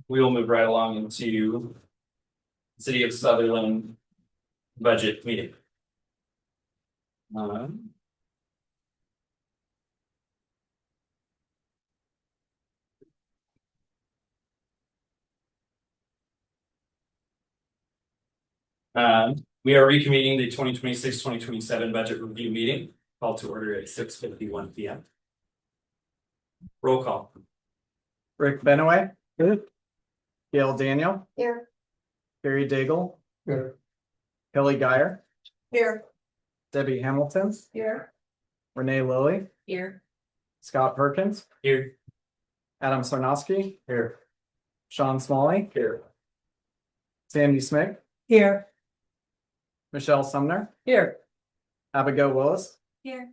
we will move right along into City of Sutherland budget meeting. We are reconvening the 2026-2027 budget review meeting, called to order at 6:51 p.m. Roll call. Rick Benaway. Here. Gail Daniel. Here. Barry Daigle. Here. Kelly Geyer. Here. Debbie Hamilton. Here. Renee Lilly. Here. Scott Perkins. Here. Adam Sarnoski. Here. Sean Smalley. Here. Sandy Smith. Here. Michelle Sumner. Here. Abigail Willis. Here.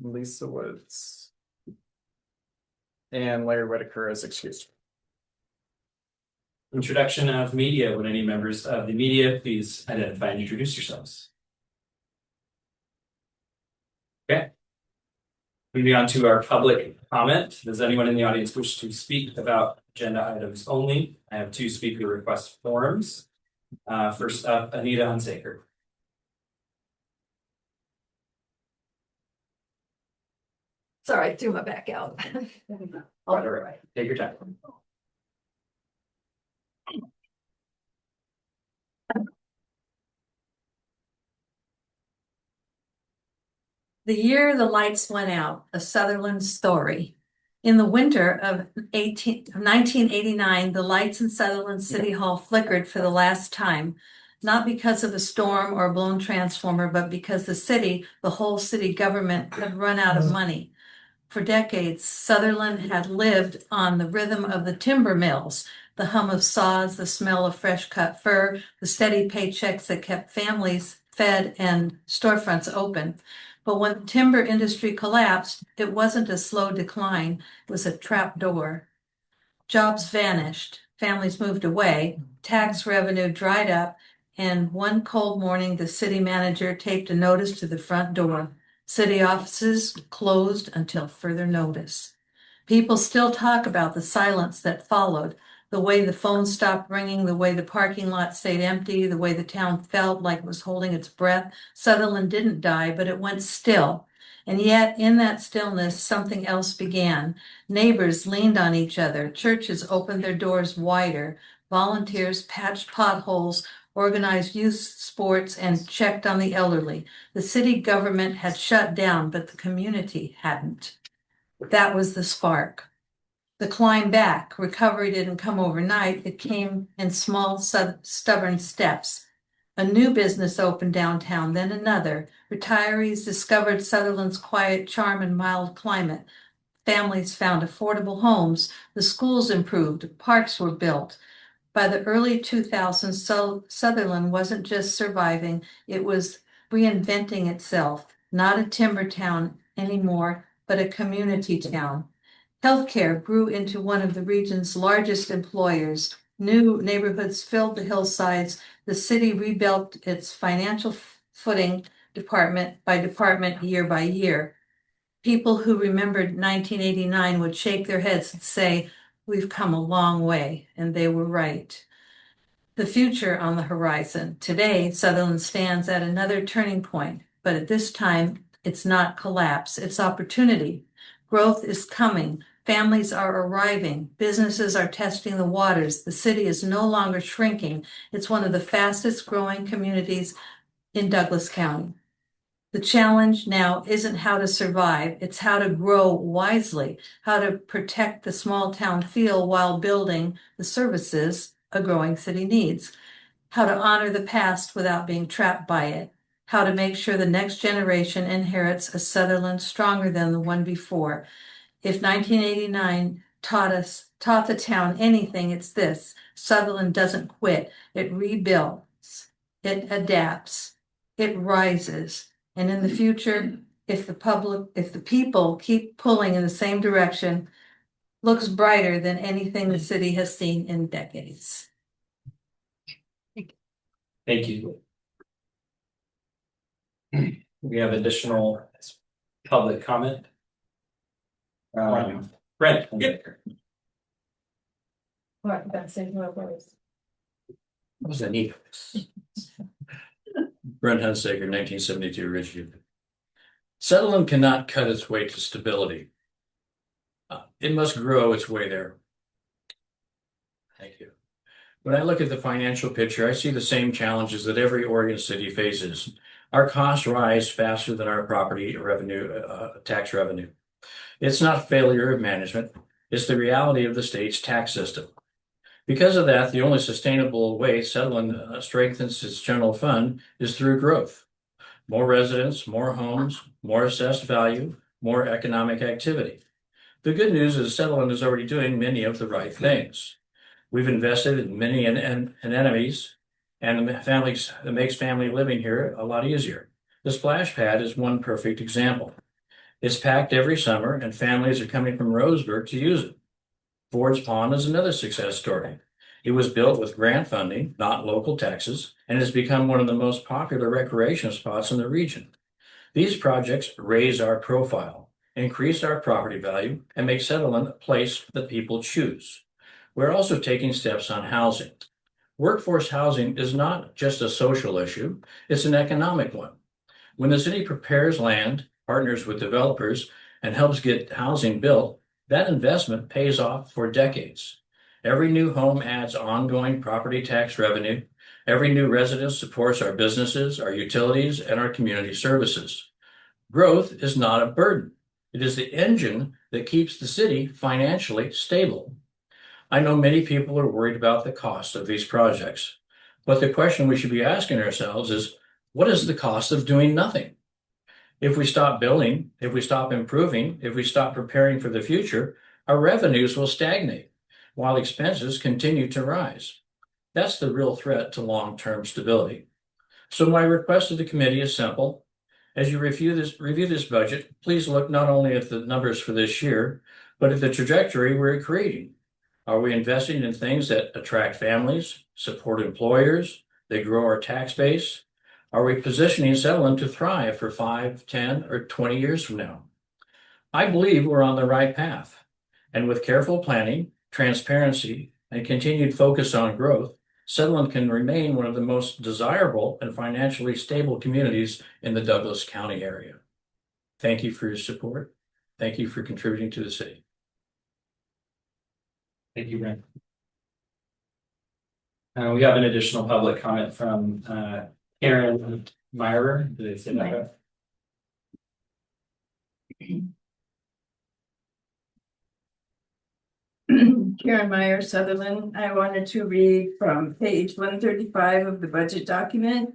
Lisa Woods. And Larry Whitaker is excused. Introduction of media. Would any members of the media please identify and introduce yourselves? Okay. Moving on to our public comment. Does anyone in the audience wish to speak about agenda items only? I have 2 speaker request forms. First up, Anita Hunsaker. Sorry, I threw my back out. All right. Take your time. The year the lights went out, a Sutherland story. In the winter of 1989, the lights in Sutherland City Hall flickered for the last time, not because of a storm or a blown transformer, but because the whole city government had run out of money. For decades, Sutherland had lived on the rhythm of the timber mills, the hum of saws, the smell of fresh cut fur, the steady paychecks that kept families fed and storefronts open. But when the timber industry collapsed, it wasn't a slow decline, it was a trap door. Jobs vanished, families moved away, tax revenue dried up, and one cold morning the city manager taped a notice to the front door. City offices closed until further notice. People still talk about the silence that followed, the way the phone stopped ringing, the way the parking lot stayed empty, the way the town felt like it was holding its breath. Sutherland didn't die, but it went still. And yet, in that stillness, something else began. Neighbors leaned on each other. Churches opened their doors wider. Volunteers patched potholes, organized youth sports, and checked on the elderly. The city government had shut down, but the community hadn't. That was the spark. The climb back, recovery didn't come overnight. It came in small, stubborn steps. A new business opened downtown, then another. Retirees discovered Sutherland's quiet charm and mild climate. Families found affordable homes. The schools improved. Parks were built. By the early 2000s, Sutherland wasn't just surviving, it was reinventing itself. Not a timber town anymore, but a community town. Healthcare grew into one of the region's largest employers. New neighborhoods filled the hillsides. The city rebuilt its financial footing department by department, year by year. People who remembered 1989 would shake their heads and say, "We've come a long way," and they were right. The future on the horizon. Today, Sutherland stands at another turning point, but at this time, it's not collapse, it's opportunity. Growth is coming. Families are arriving. Businesses are testing the waters. The city is no longer shrinking. It's one of the fastest growing communities in Douglas County. The challenge now isn't how to survive, it's how to grow wisely, how to protect the small town feel while building the services a growing city needs, how to honor the past without being trapped by it, how to make sure the next generation inherits a Sutherland stronger than the one before. If 1989 taught the town anything, it's this: Sutherland doesn't quit, it rebuilds, it adapts, it rises. And in the future, if the people keep pulling in the same direction, looks brighter than anything the city has seen in decades. Thank you. We have additional public comment. Brent. What, that same words? What was that neat? Brent Hunsaker, 1972 originated. Settlement cannot cut its way to stability. It must grow its way there. Thank you. When I look at the financial picture, I see the same challenges that every Oregon city faces. Our costs rise faster than our property revenue, tax revenue. It's not failure of management. It's the reality of the state's tax system. Because of that, the only sustainable way Sutherland strengthens its general fund is through growth. More residents, more homes, more assessed value, more economic activity. The good news is Sutherland is already doing many of the right things. We've invested in many enemies, and it makes family living here a lot easier. The splash pad is one perfect example. It's packed every summer, and families are coming from Roseburg to use it. Ford's Pond is another success story. It was built with grant funding, not local taxes, and has become one of the most popular recreation spots in the region. These projects raise our profile, increase our property value, and make Sutherland a place that people choose. We're also taking steps on housing. Workforce housing is not just a social issue, it's an economic one. When the city prepares land, partners with developers, and helps get housing built, that investment pays off for decades. Every new home adds ongoing property tax revenue. Every new resident supports our businesses, our utilities, and our community services. Growth is not a burden. It is the engine that keeps the city financially stable. I know many people are worried about the cost of these projects, but the question we should be asking ourselves is, what is the cost of doing nothing? If we stop building, if we stop improving, if we stop preparing for the future, our revenues will stagnate while expenses continue to rise. That's the real threat to long-term stability. So my request to the committee is simple. As you review this budget, please look not only at the numbers for this year, but at the trajectory we're creating. Are we investing in things that attract families, support employers, they grow our tax base? Are we positioning Sutherland to thrive for 5, 10, or 20 years from now? I believe we're on the right path. And with careful planning, transparency, and continued focus on growth, Sutherland can remain one of the most desirable and financially stable communities in the Douglas County area. Thank you for your support. Thank you for contributing to the city. Thank you, Brent. We have an additional public comment from Karen Meyer. Did I say that right? Karen Meyer, Sutherland. I wanted to read from page 135 of the budget document.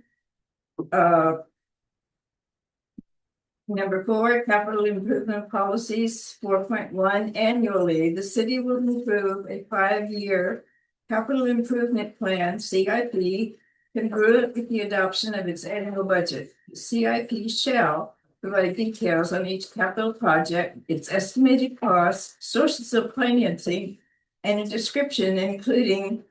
Number 4, capital improvement policies, 4.1, annually, the city will approve a 5-year capital improvement plan, CIP, congruent with the adoption of its annual budget. The CIP shall provide details on each capital project, its estimated costs, sources of financing, and a description including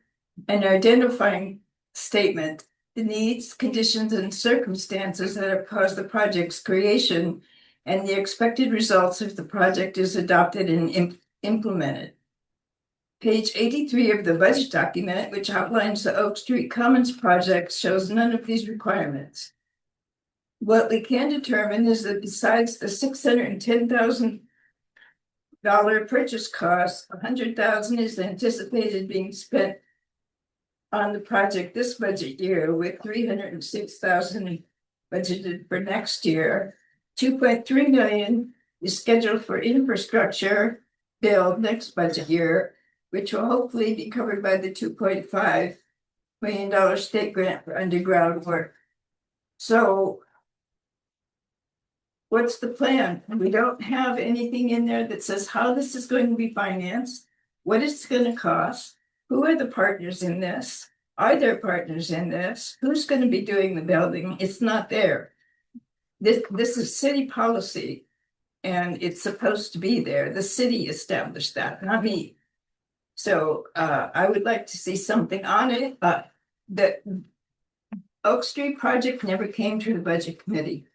an identifying statement, the needs, conditions, and circumstances that have caused the project's creation, and the expected results if the project is adopted and implemented. Page 83 of the budget document, which outlines the Oak Street Commons project, shows none of these requirements. What we can determine is that besides the $610,000 purchase cost, $100,000 is anticipated being spent on the project this budget year, with $306,000 budgeted for next year. $2.3 million is scheduled for infrastructure build next budget year, which will hopefully be covered by the $2.5 million state grant for underground work. So what's the plan? We don't have anything in there that says how this is going to be financed, what it's going to cost, who are the partners in this? Are there partners in this? Who's going to be doing the building? It's not there. This is city policy, and it's supposed to be there. The city established that, not me. So I would like to see something on it. The Oak Street project never came to the budget committee.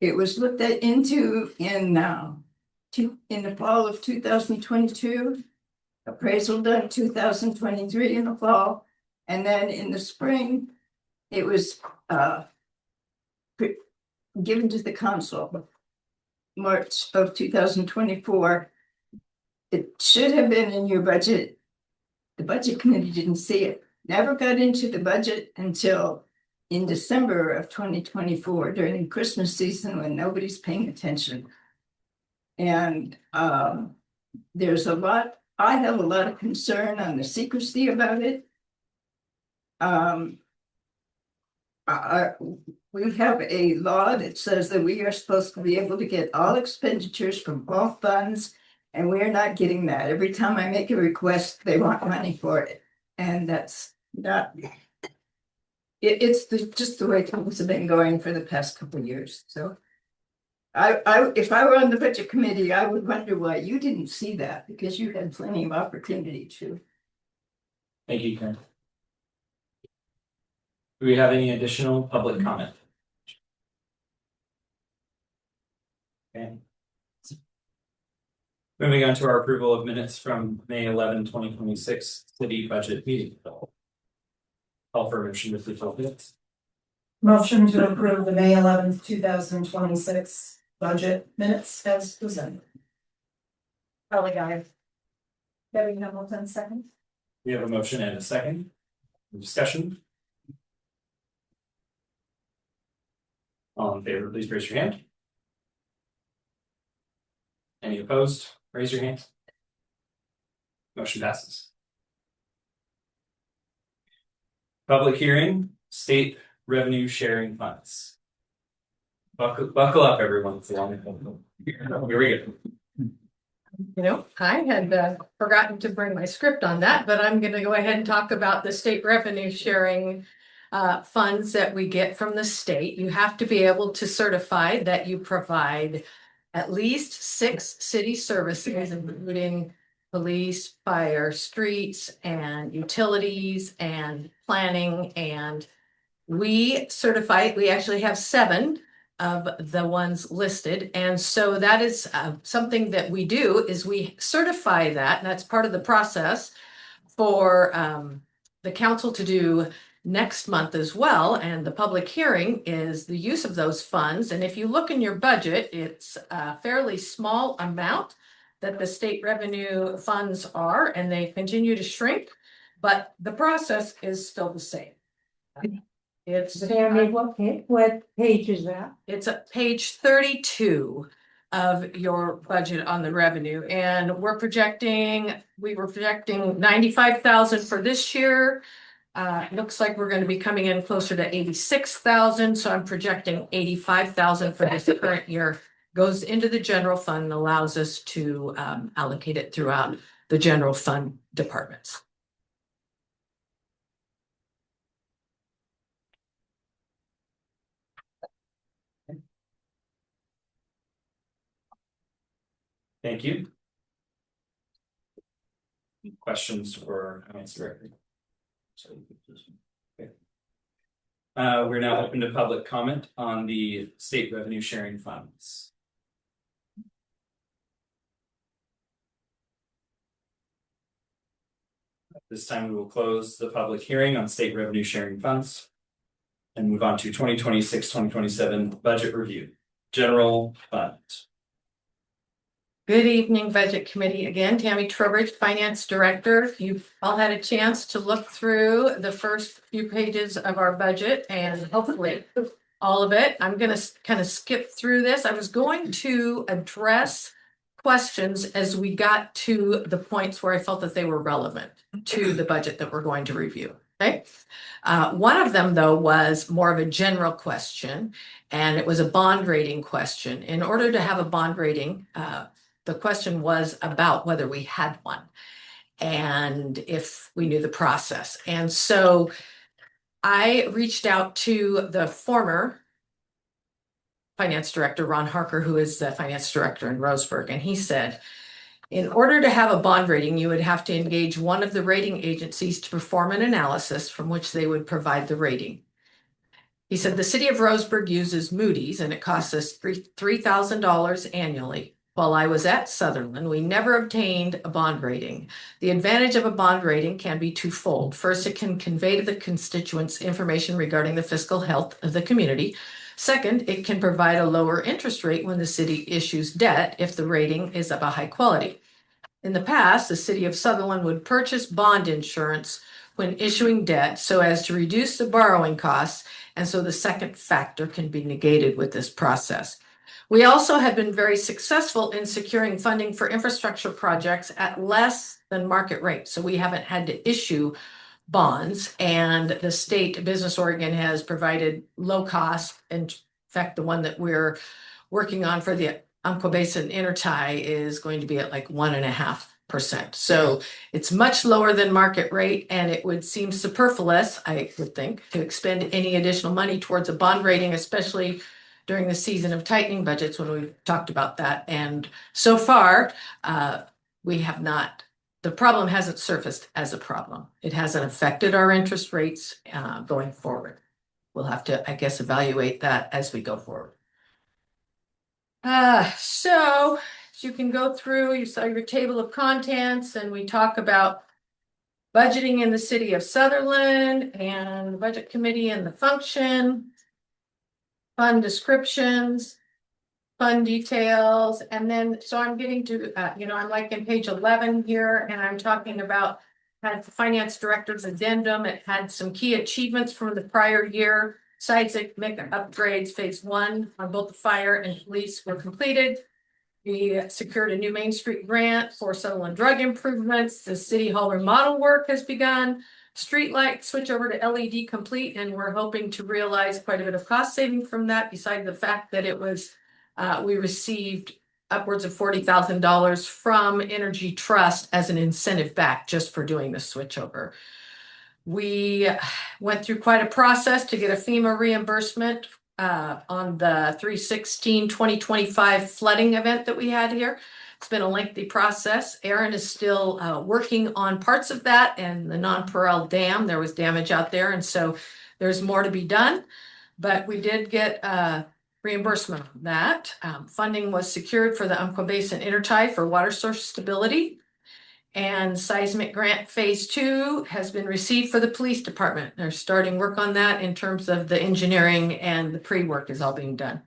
It was looked into in the fall of 2022. appraisal done 2023 in the fall. And then in the spring, it was given to the council March of 2024. It should have been in your budget. The budget committee didn't see it. Never got into the budget until in December of 2024 during Christmas season when nobody's paying attention. And there's a lot, I have a lot of concern on the secrecy about it. We have a law that says that we are supposed to be able to get all expenditures from all funds, and we're not getting that. Every time I make a request, they want money for it, and that's not. It's just the way things have been going for the past couple of years. So, if I were on the budget committee, I would wonder why you didn't see that, because you had plenty of opportunity to. Thank you, Karen. Do we have any additional public comment? Okay. Moving on to our approval of minutes from May 11, 2026 city budget meeting. Call for a motion to approve minutes. Motion to approve the May 11th, 2026 budget minutes as presented. Kelly Guy. Debbie Hamilton, second. We have a motion and a second. Discussion. All in favor, please raise your hand. Any opposed? Raise your hand. Motion passes. Public hearing, state revenue sharing funds. Buckle up, everyone. It's a long. Here we go. You know, I had forgotten to bring my script on that, but I'm gonna go ahead and talk about the state revenue sharing funds that we get from the state. You have to be able to certify that you provide at least 6 city services, including police, fire, streets, and utilities, and planning. And we certify, we actually have 7 of the ones listed. And so that is something that we do, is we certify that, and that's part of the process for the council to do next month as well. And the public hearing is the use of those funds. And if you look in your budget, it's a fairly small amount that the state revenue funds are, and they continue to shrink, but the process is still the same. It's Tammy, what page is that? It's at page 32 of your budget on the revenue, and we were projecting 95,000 for this year. Looks like we're going to be coming in closer to 86,000, so I'm projecting 85,000 for this current year. Goes into the general fund and allows us to allocate it throughout the general fund departments. Thank you. Any questions for Finance Director? Okay. We're now open to public comment on the state revenue sharing funds. At this time, we will close the public hearing on state revenue sharing funds and move on to 2026-2027 budget review. General fund. Good evening, Budget Committee. Again, Tammy Trowbridge, Finance Director. You've all had a chance to look through the first few pages of our budget and hopefully all of it. I'm going to kind of skip through this. I was going to address questions as we got to the points where I felt that they were relevant to the budget that we're going to review. Okay. One of them, though, was more of a general question, and it was a bond rating question. In order to have a bond rating, the question was about whether we had one and if we knew the process. And so I reached out to the former finance director, Ron Harker, who is the finance director in Roseburg. And he said, in order to have a bond rating, you would have to engage one of the rating agencies to perform an analysis from which they would provide the rating. He said, the city of Roseburg uses Moody's and it costs us $3,000 annually. while I was at Sutherland, we never obtained a bond rating. The advantage of a bond rating can be twofold. First, it can convey to the constituents information regarding the fiscal health of the community. Second, it can provide a lower interest rate when the city issues debt if the rating is of a high quality. In the past, the city of Sutherland would purchase bond insurance when issuing debt so as to reduce the borrowing costs, and so the second factor can be negated with this process. We also have been very successful in securing funding for infrastructure projects at less than market rate. So we haven't had to issue bonds, and the state Business Oregon has provided low cost. In fact, the one that we're working on for the Umpqua Basin intertie is going to be at like 1.5%. So it's much lower than market rate, and it would seem superfluous, I would think, to expend any additional money towards a bond rating, especially during the season of tightening budgets when we talked about that. And so far, we have not, the problem hasn't surfaced as a problem. It hasn't affected our interest rates going forward. We'll have to, I guess, evaluate that as we go forward. So as you can go through, you saw your table of contents, and we talk about budgeting in the city of Sutherland and the budget committee and the function, fund descriptions, fund details, and then, so I'm getting to, I'm like in page 11 here, and I'm talking about, had the finance director's addendum. It had some key achievements from the prior year. Seismic upgrades, phase 1 on both the fire and police were completed. We secured a new Main Street grant for Sutherland drug improvements. The city hall remodel work has begun. Streetlight switch over to LED complete, and we're hoping to realize quite a bit of cost saving from that, besides the fact that it was, we received upwards of $40,000 from Energy Trust as an incentive back just for doing the switchover. We went through quite a process to get a FEMA reimbursement on the 3/16/2025 flooding event that we had here. It's been a lengthy process. Aaron is still working on parts of that, and the Nonpareil Dam, there was damage out there, and so there's more to be done. But we did get reimbursement on that. Funding was secured for the Umpqua Basin intertie for water source stability. And seismic grant phase 2 has been received for the police department. They're starting work on that in terms of the engineering, and the pre-work is all being done.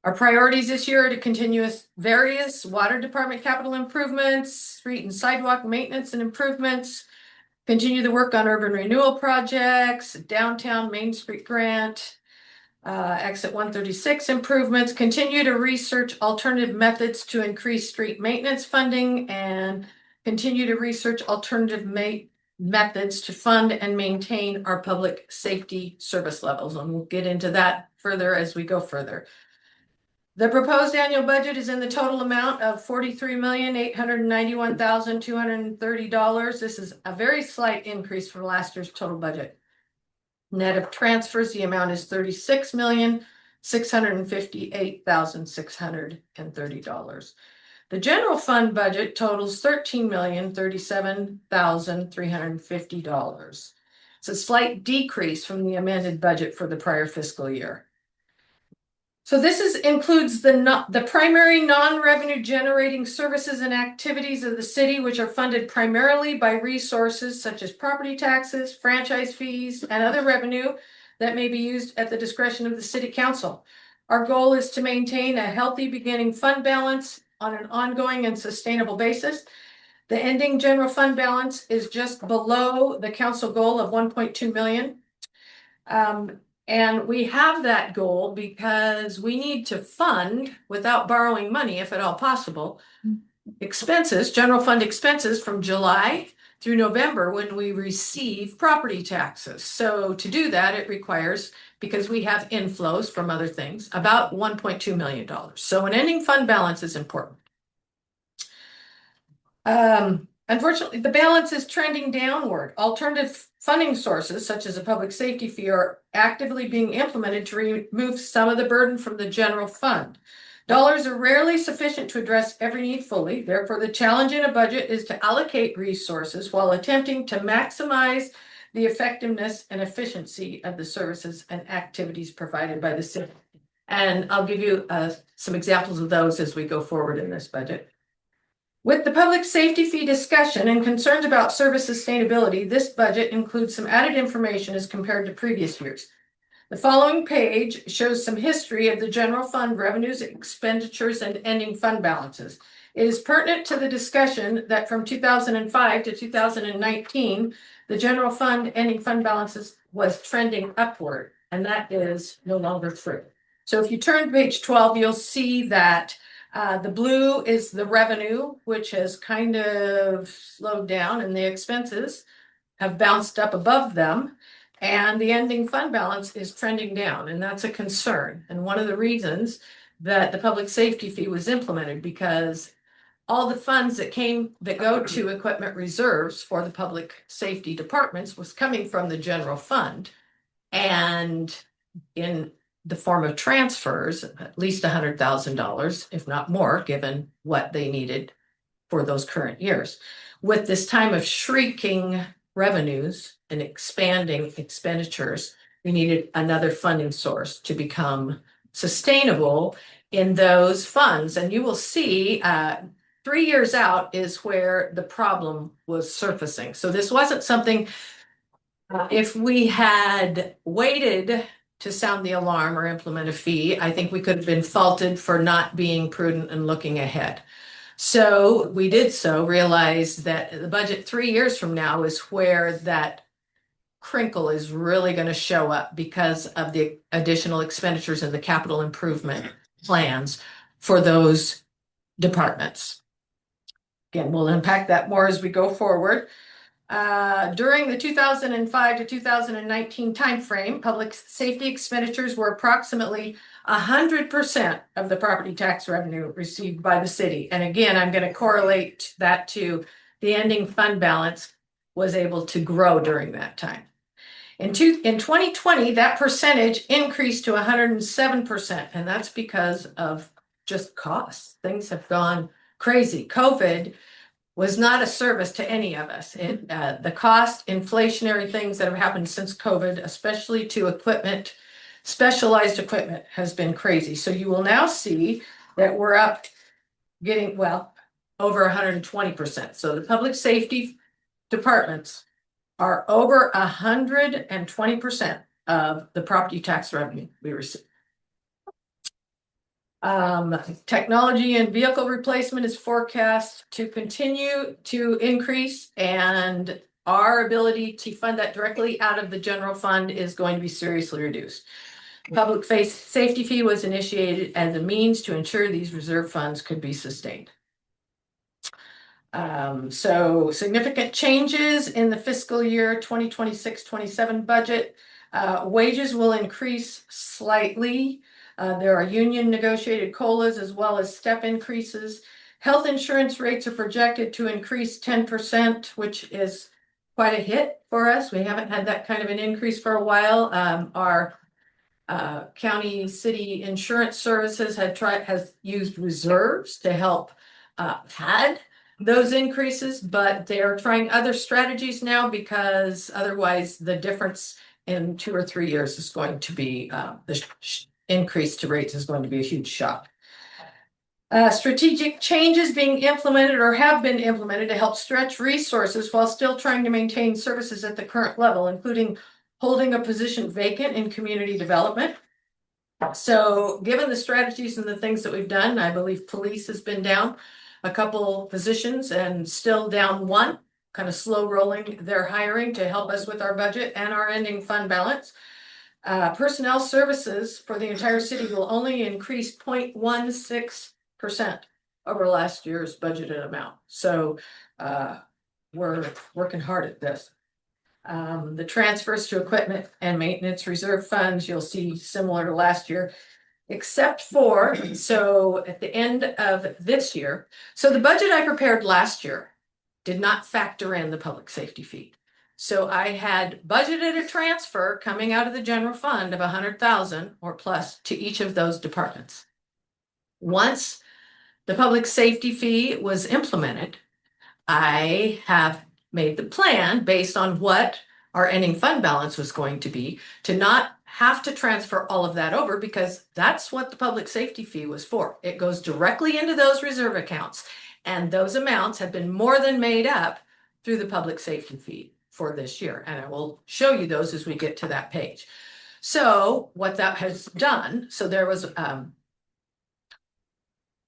Our priorities this year are to continue various water department capital improvements, street and sidewalk maintenance and improvements, continue the work on urban renewal projects, downtown Main Street grant, exit 136 improvements, continue to research alternative methods to increase street maintenance funding, and continue to research alternative methods to fund and maintain our public safety service levels. And we'll get into that further as we go further. The proposed annual budget is in the total amount of $43,891,230. This is a very slight increase from last year's total budget. Net of transfers, the amount is $36,658,630. The general fund budget totals $13,037,350. It's a slight decrease from the amended budget for the prior fiscal year. So this includes the primary non-revenue generating services and activities of the city, which are funded primarily by resources such as property taxes, franchise fees, and other revenue that may be used at the discretion of the city council. Our goal is to maintain a healthy beginning fund balance on an ongoing and sustainable basis. The ending general fund balance is just below the council goal of 1.2 million. And we have that goal because we need to fund, without borrowing money, if at all possible, expenses, general fund expenses from July through November when we receive property taxes. So to do that, it requires, because we have inflows from other things, about $1.2 million. So an ending fund balance is important. Unfortunately, the balance is trending downward. Alternative funding sources, such as a public safety fee, are actively being implemented to remove some of the burden from the general fund. Dollars are rarely sufficient to address every need fully. Therefore, the challenge in a budget is to allocate resources while attempting to maximize the effectiveness and efficiency of the services and activities provided by the city. And I'll give you some examples of those as we go forward in this budget. With the public safety fee discussion and concerns about service sustainability, this budget includes some added information as compared to previous years. The following page shows some history of the general fund revenues, expenditures, and ending fund balances. It is pertinent to the discussion that from 2005 to 2019, the general fund ending fund balances was trending upward, and that is no longer true. So if you turn to page 12, you'll see that the blue is the revenue, which has kind of slowed down, and the expenses have bounced up above them. And the ending fund balance is trending down, and that's a concern. And one of the reasons that the public safety fee was implemented, because all the funds that go to equipment reserves for the public safety departments was coming from the general fund. And in the form of transfers, at least $100,000, if not more, given what they needed for those current years. With this time of shrinking revenues and expanding expenditures, we needed another funding source to become sustainable in those funds. And you will see 3 years out is where the problem was surfacing. So this wasn't something, if we had waited to sound the alarm or implement a fee, I think we could have been faulted for not being prudent and looking ahead. So we did so, realize that the budget 3 years from now is where that crinkle is really going to show up because of the additional expenditures and the capital improvement plans for those departments. Again, we'll unpack that more as we go forward. During the 2005 to 2019 timeframe, public safety expenditures were approximately 100% of the property tax revenue received by the city. And again, I'm going to correlate that to the ending fund balance was able to grow during that time. In 2020, that percentage increased to 107%, and that's because of just costs. Things have gone crazy. COVID was not a service to any of us. The cost, inflationary things that have happened since COVID, especially to equipment, specialized equipment, has been crazy. So you will now see that we're up getting, well, over 120%. So the public safety departments are over 120% of the property tax revenue we receive. Technology and vehicle replacement is forecast to continue to increase, and our ability to fund that directly out of the general fund is going to be seriously reduced. Public safety fee was initiated as a means to ensure these reserve funds could be sustained. So significant changes in the fiscal year 2026-27 budget. Wages will increase slightly. There are union negotiated COLAs as well as step increases. Health insurance rates are projected to increase 10%, which is quite a hit for us. We haven't had that kind of an increase for a while. Our county city insurance services has used reserves to help pad those increases, but they are trying other strategies now because otherwise the difference in 2 or 3 years is going to be the increase to rates is going to be a huge shock. Strategic changes being implemented or have been implemented to help stretch resources while still trying to maintain services at the current level, including holding a position vacant in community development. So given the strategies and the things that we've done, I believe police has been down a couple positions and still down one, kind of slow rolling their hiring to help us with our budget and our ending fund balance. Personnel services for the entire city will only increase 0.16% over last year's budgeted amount. So we're working hard at this. The transfers to equipment and maintenance reserve funds, you'll see similar to last year, except for, so at the end of this year, so the budget I prepared last year did not factor in the public safety fee. So I had budgeted a transfer coming out of the general fund of 100,000 or plus to each of those departments. Once the public safety fee was implemented, I have made the plan based on what our ending fund balance was going to be to not have to transfer all of that over because that's what the public safety fee was for. It goes directly into those reserve accounts. And those amounts have been more than made up through the public safety fee for this year. And I will show you those as we get to that page. So what that has done,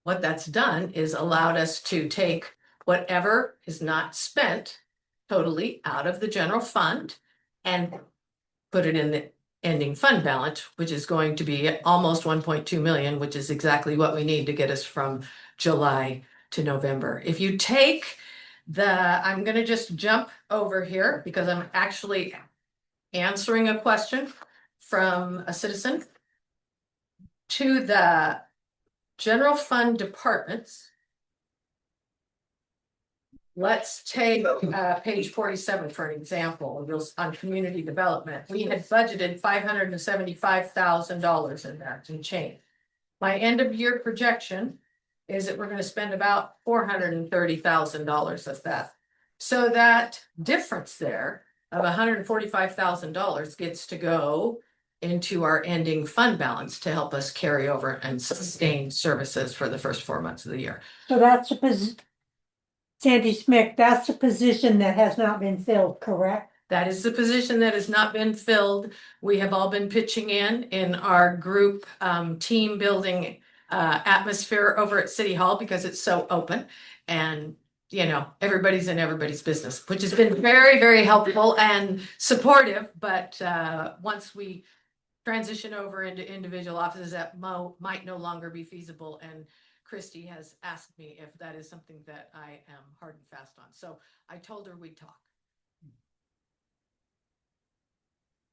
what that's done is allowed us to take whatever is not spent totally out of the general fund and put it in the ending fund balance, which is going to be almost 1.2 million, which is exactly what we need to get us from July to November. If you take I'm going to just jump over here because I'm actually answering a question from a citizen to the general fund departments. Let's take page 47 for an example. On community development, we had budgeted $575,000 in that and change. My end of year projection is that we're going to spend about $430,000 of that. So that difference there of $145,000 gets to go into our ending fund balance to help us carry over and sustain services for the first 4 months of the year. So that's a Sandy Smith, that's a position that has not been filled, correct? That is the position that has not been filled. We have all been pitching in our group team building atmosphere over at City Hall because it's so open and everybody's in everybody's business, which has been very, very helpful and supportive. But once we transition over into individual offices, that might no longer be feasible. And Christy has asked me if that is something that I am hard and fast on. So I told her we'd talk.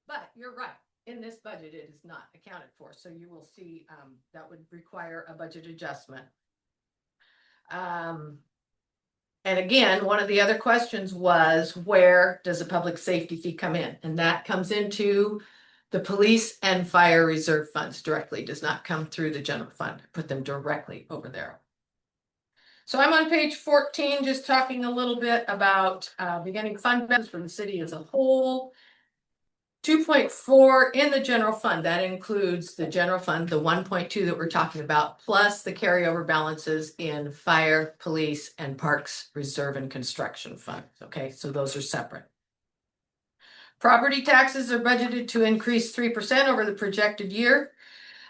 But you're right. In this budget, it is not accounted for. So you will see that would require a budget adjustment. And again, one of the other questions was, where does the public safety fee come in? And that comes into the police and fire reserve funds directly, does not come through the general fund. Put them directly over there. So I'm on page 14, just talking a little bit about beginning fund balance for the city as a whole. 2.4 in the general fund. That includes the general fund, the 1.2 that we're talking about, plus the carryover balances in fire, police, and parks reserve and construction funds. Okay, so those are separate. Property taxes are budgeted to increase 3% over the projected year.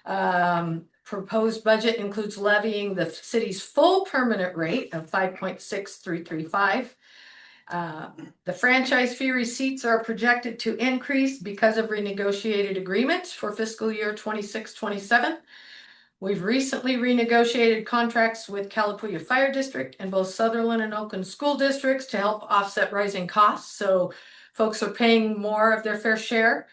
Proposed budget includes levying the city's full permanent rate of 5.6335. The franchise fee receipts are projected to increase because of renegotiated agreements for fiscal year 26-27. We've recently renegotiated contracts with Calapooya Fire District and both Sutherland and Oakland school districts to help offset rising costs. So folks are paying more of their fair share.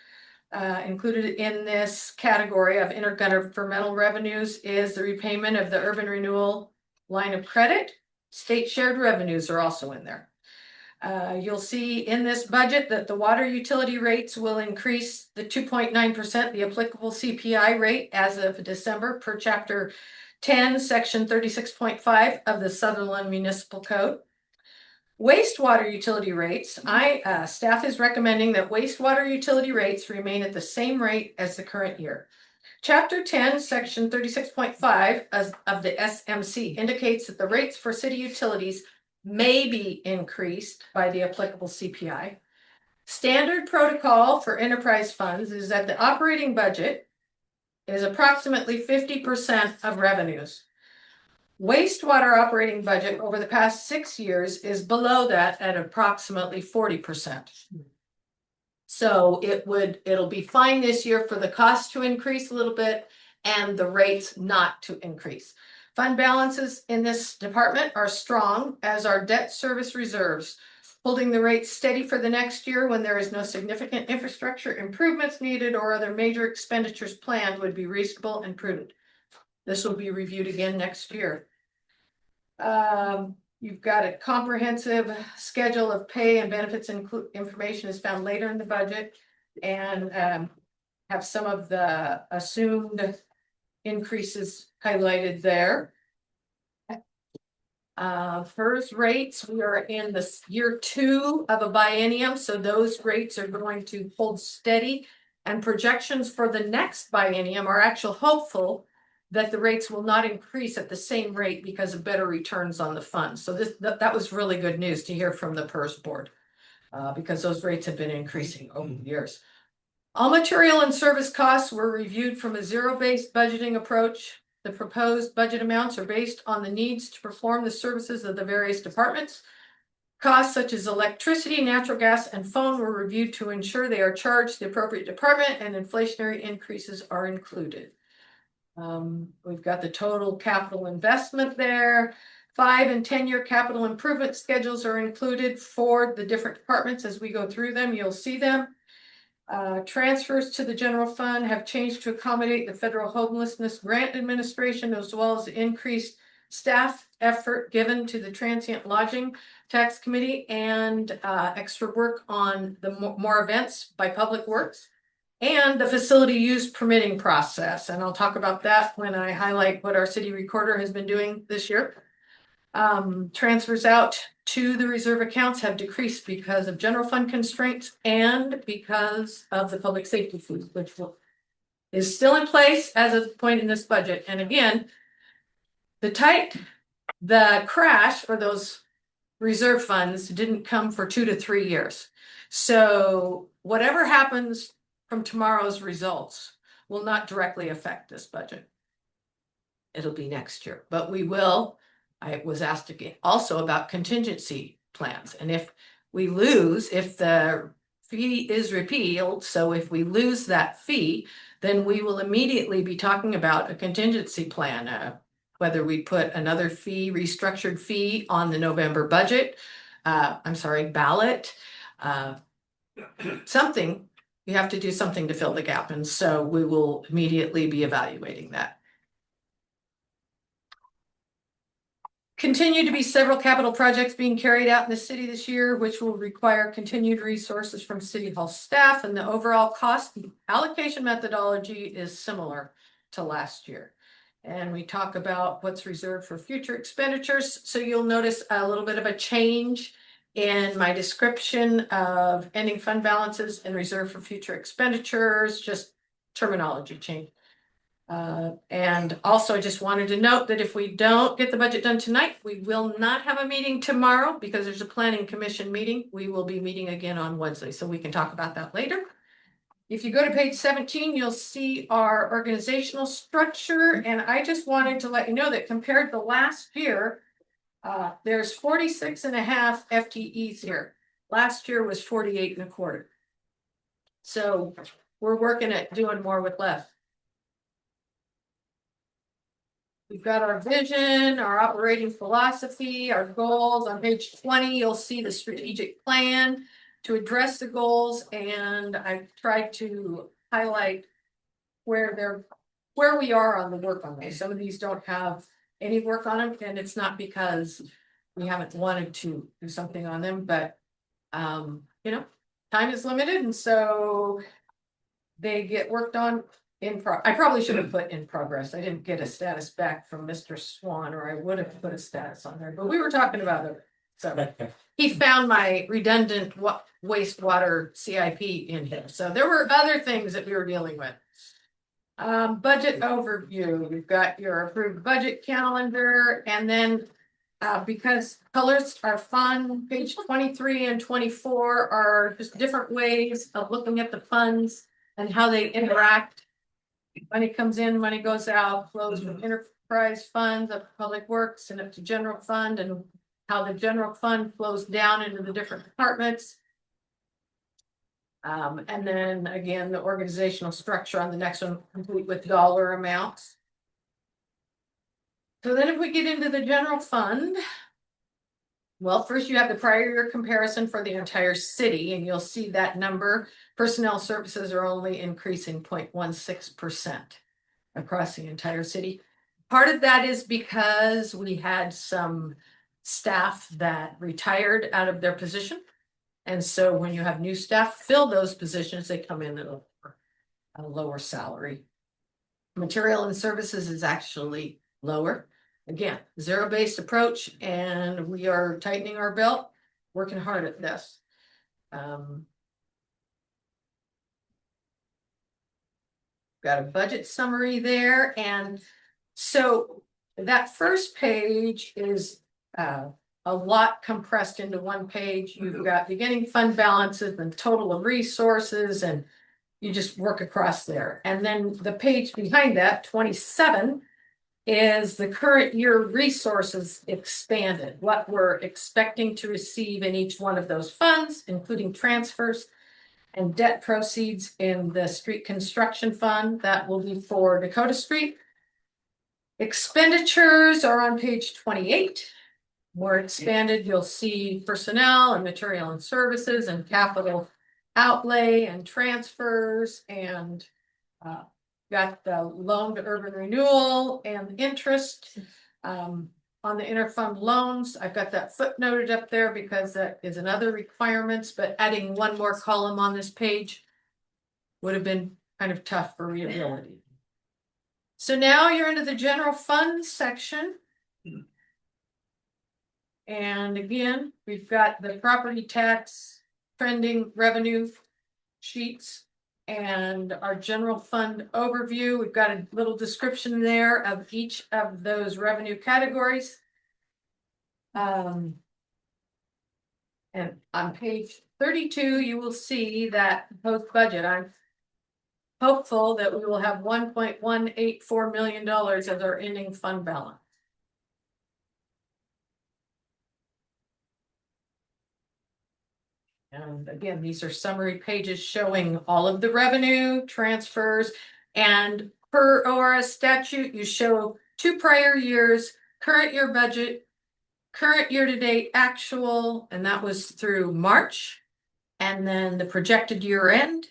Included in this category of intergovernmental revenues is the repayment of the urban renewal line of credit. State shared revenues are also in there. You'll see in this budget that the water utility rates will increase the 2.9%, the applicable CPI rate as of December per chapter 10, section 36.5 of the Sutherland Municipal Code. Wastewater utility rates, staff is recommending that wastewater utility rates remain at the same rate as the current year. Chapter 10, section 36.5 of the SMC indicates that the rates for city utilities may be increased by the applicable CPI. Standard protocol for enterprise funds is that the operating budget is approximately 50% of revenues. Wastewater operating budget over the past 6 years is below that at approximately 40%. So it'll be fine this year for the cost to increase a little bit and the rates not to increase. Fund balances in this department are strong, as are debt service reserves. Holding the rates steady for the next year when there is no significant infrastructure improvements needed or other major expenditures planned would be reasonable and prudent. This will be reviewed again next year. You've got a comprehensive schedule of pay and benefits information is found later in the budget, and have some of the assumed increases highlighted there. FERS rates, we are in the year 2 of a biennium, so those rates are going to hold steady And projections for the next biennium are actually hopeful that the rates will not increase at the same rate because of better returns on the funds. So that was really good news to hear from the PERS board, because those rates have been increasing over the years. All material and service costs were reviewed from a zero-based budgeting approach. The proposed budget amounts are based on the needs to perform the services of the various departments. Costs such as electricity, natural gas, and phone were reviewed to ensure they are charged the appropriate department and inflationary increases are included. We've got the total capital investment there. 5 and 10-year capital improvement schedules are included for the different departments. As we go through them, you'll see them. Transfers to the general fund have changed to accommodate the federal homelessness grant administration, as well as increased staff effort given to the transient lodging tax committee and extra work on the more events by Public Works and the facility use permitting process. And I'll talk about that when I highlight what our city recorder has been doing this year. Transfers out to the reserve accounts have decreased because of general fund constraints and because of the public safety fee, which is still in place as of the point in this budget. And again, the crash for those reserve funds didn't come for 2 to 3 years. So whatever happens from tomorrow's results will not directly affect this budget. It'll be next year, but we will. I was asked again also about contingency plans. And if we lose, if the fee is repealed, so if we lose that fee, then we will immediately be talking about a contingency plan, whether we put another fee, restructured fee on the November budget, ballot, something, we have to do something to fill the gap. And so we will immediately be evaluating that. Continue to be several capital projects being carried out in the city this year, which will require continued resources from City Hall staff, and the overall cost allocation methodology is similar to last year. And we talk about what's reserved for future expenditures. So you'll notice a little bit of a change in my description of ending fund balances and reserve for future expenditures, just terminology change. And also I just wanted to note that if we don't get the budget done tonight, we will not have a meeting tomorrow because there's a planning commission meeting. We will be meeting again on Wednesday, so we can talk about that later. If you go to page 17, you'll see our organizational structure. And I just wanted to let you know that compared to last year, there's 46 and a half FTEs here. Last year was 48 and a quarter. So we're working at doing more with less. We've got our vision, our operating philosophy, our goals. On page 20, you'll see the strategic plan to address the goals. And I've tried to highlight where we are on the work on these. Some of these don't have any work on them, and it's not because we haven't wanted to do something on them, but time is limited, and so they get worked on. I probably should have put in progress. I didn't get a status back from Mr. Swan, or I would have put a status on there, but we were talking about it. So he found my redundant wastewater CIP in here. So there were other things that we were dealing with. Budget overview. You've got your approved budget calendar, and then because colors are fun, page 23 and 24 are just different ways of looking at the funds and how they interact. Money comes in, money goes out, flows from enterprise funds up to Public Works and up to general fund, and how the general fund flows down into the different departments. And then again, the organizational structure on the next one, complete with dollar amounts. So then if we get into the general fund, well, first you have the prior year comparison for the entire city, and you'll see that number. Personnel services are only increasing 0.16% across the entire city. Part of that is because we had some staff that retired out of their position. And so when you have new staff fill those positions, they come in at a lower salary. Material and services is actually lower. Again, zero-based approach, and we are tightening our belt, working hard at this. got a budget summary there, and so that first page is a lot compressed into one page. You've got beginning fund balances and total of resources, and you just work across there. And then the page behind that, 27, is the current year resources expanded, what we're expecting to receive in each one of those funds, including transfers and debt proceeds in the street construction fund. That will be for Dakota Street. Expenditures are on page 28. More expanded, you'll see personnel and material and services and capital outlay and transfers, and got the loan to urban renewal and interest. On the interfund loans, I've got that footnoted up there because that is another requirements, but adding one more column on this page would have been kind of tough for readability. So now you're into the general fund section. And again, we've got the property tax trending revenue sheets and our general fund overview. We've got a little description there of each of those revenue categories. And on page 32, you will see that post budget, I'm hopeful that we will have $1.184 million as our ending fund balance. And again, these are summary pages showing all of the revenue transfers, and per ORS statute, you show 2 prior years, current year budget, current year to date actual, and that was through March, and then the projected year end,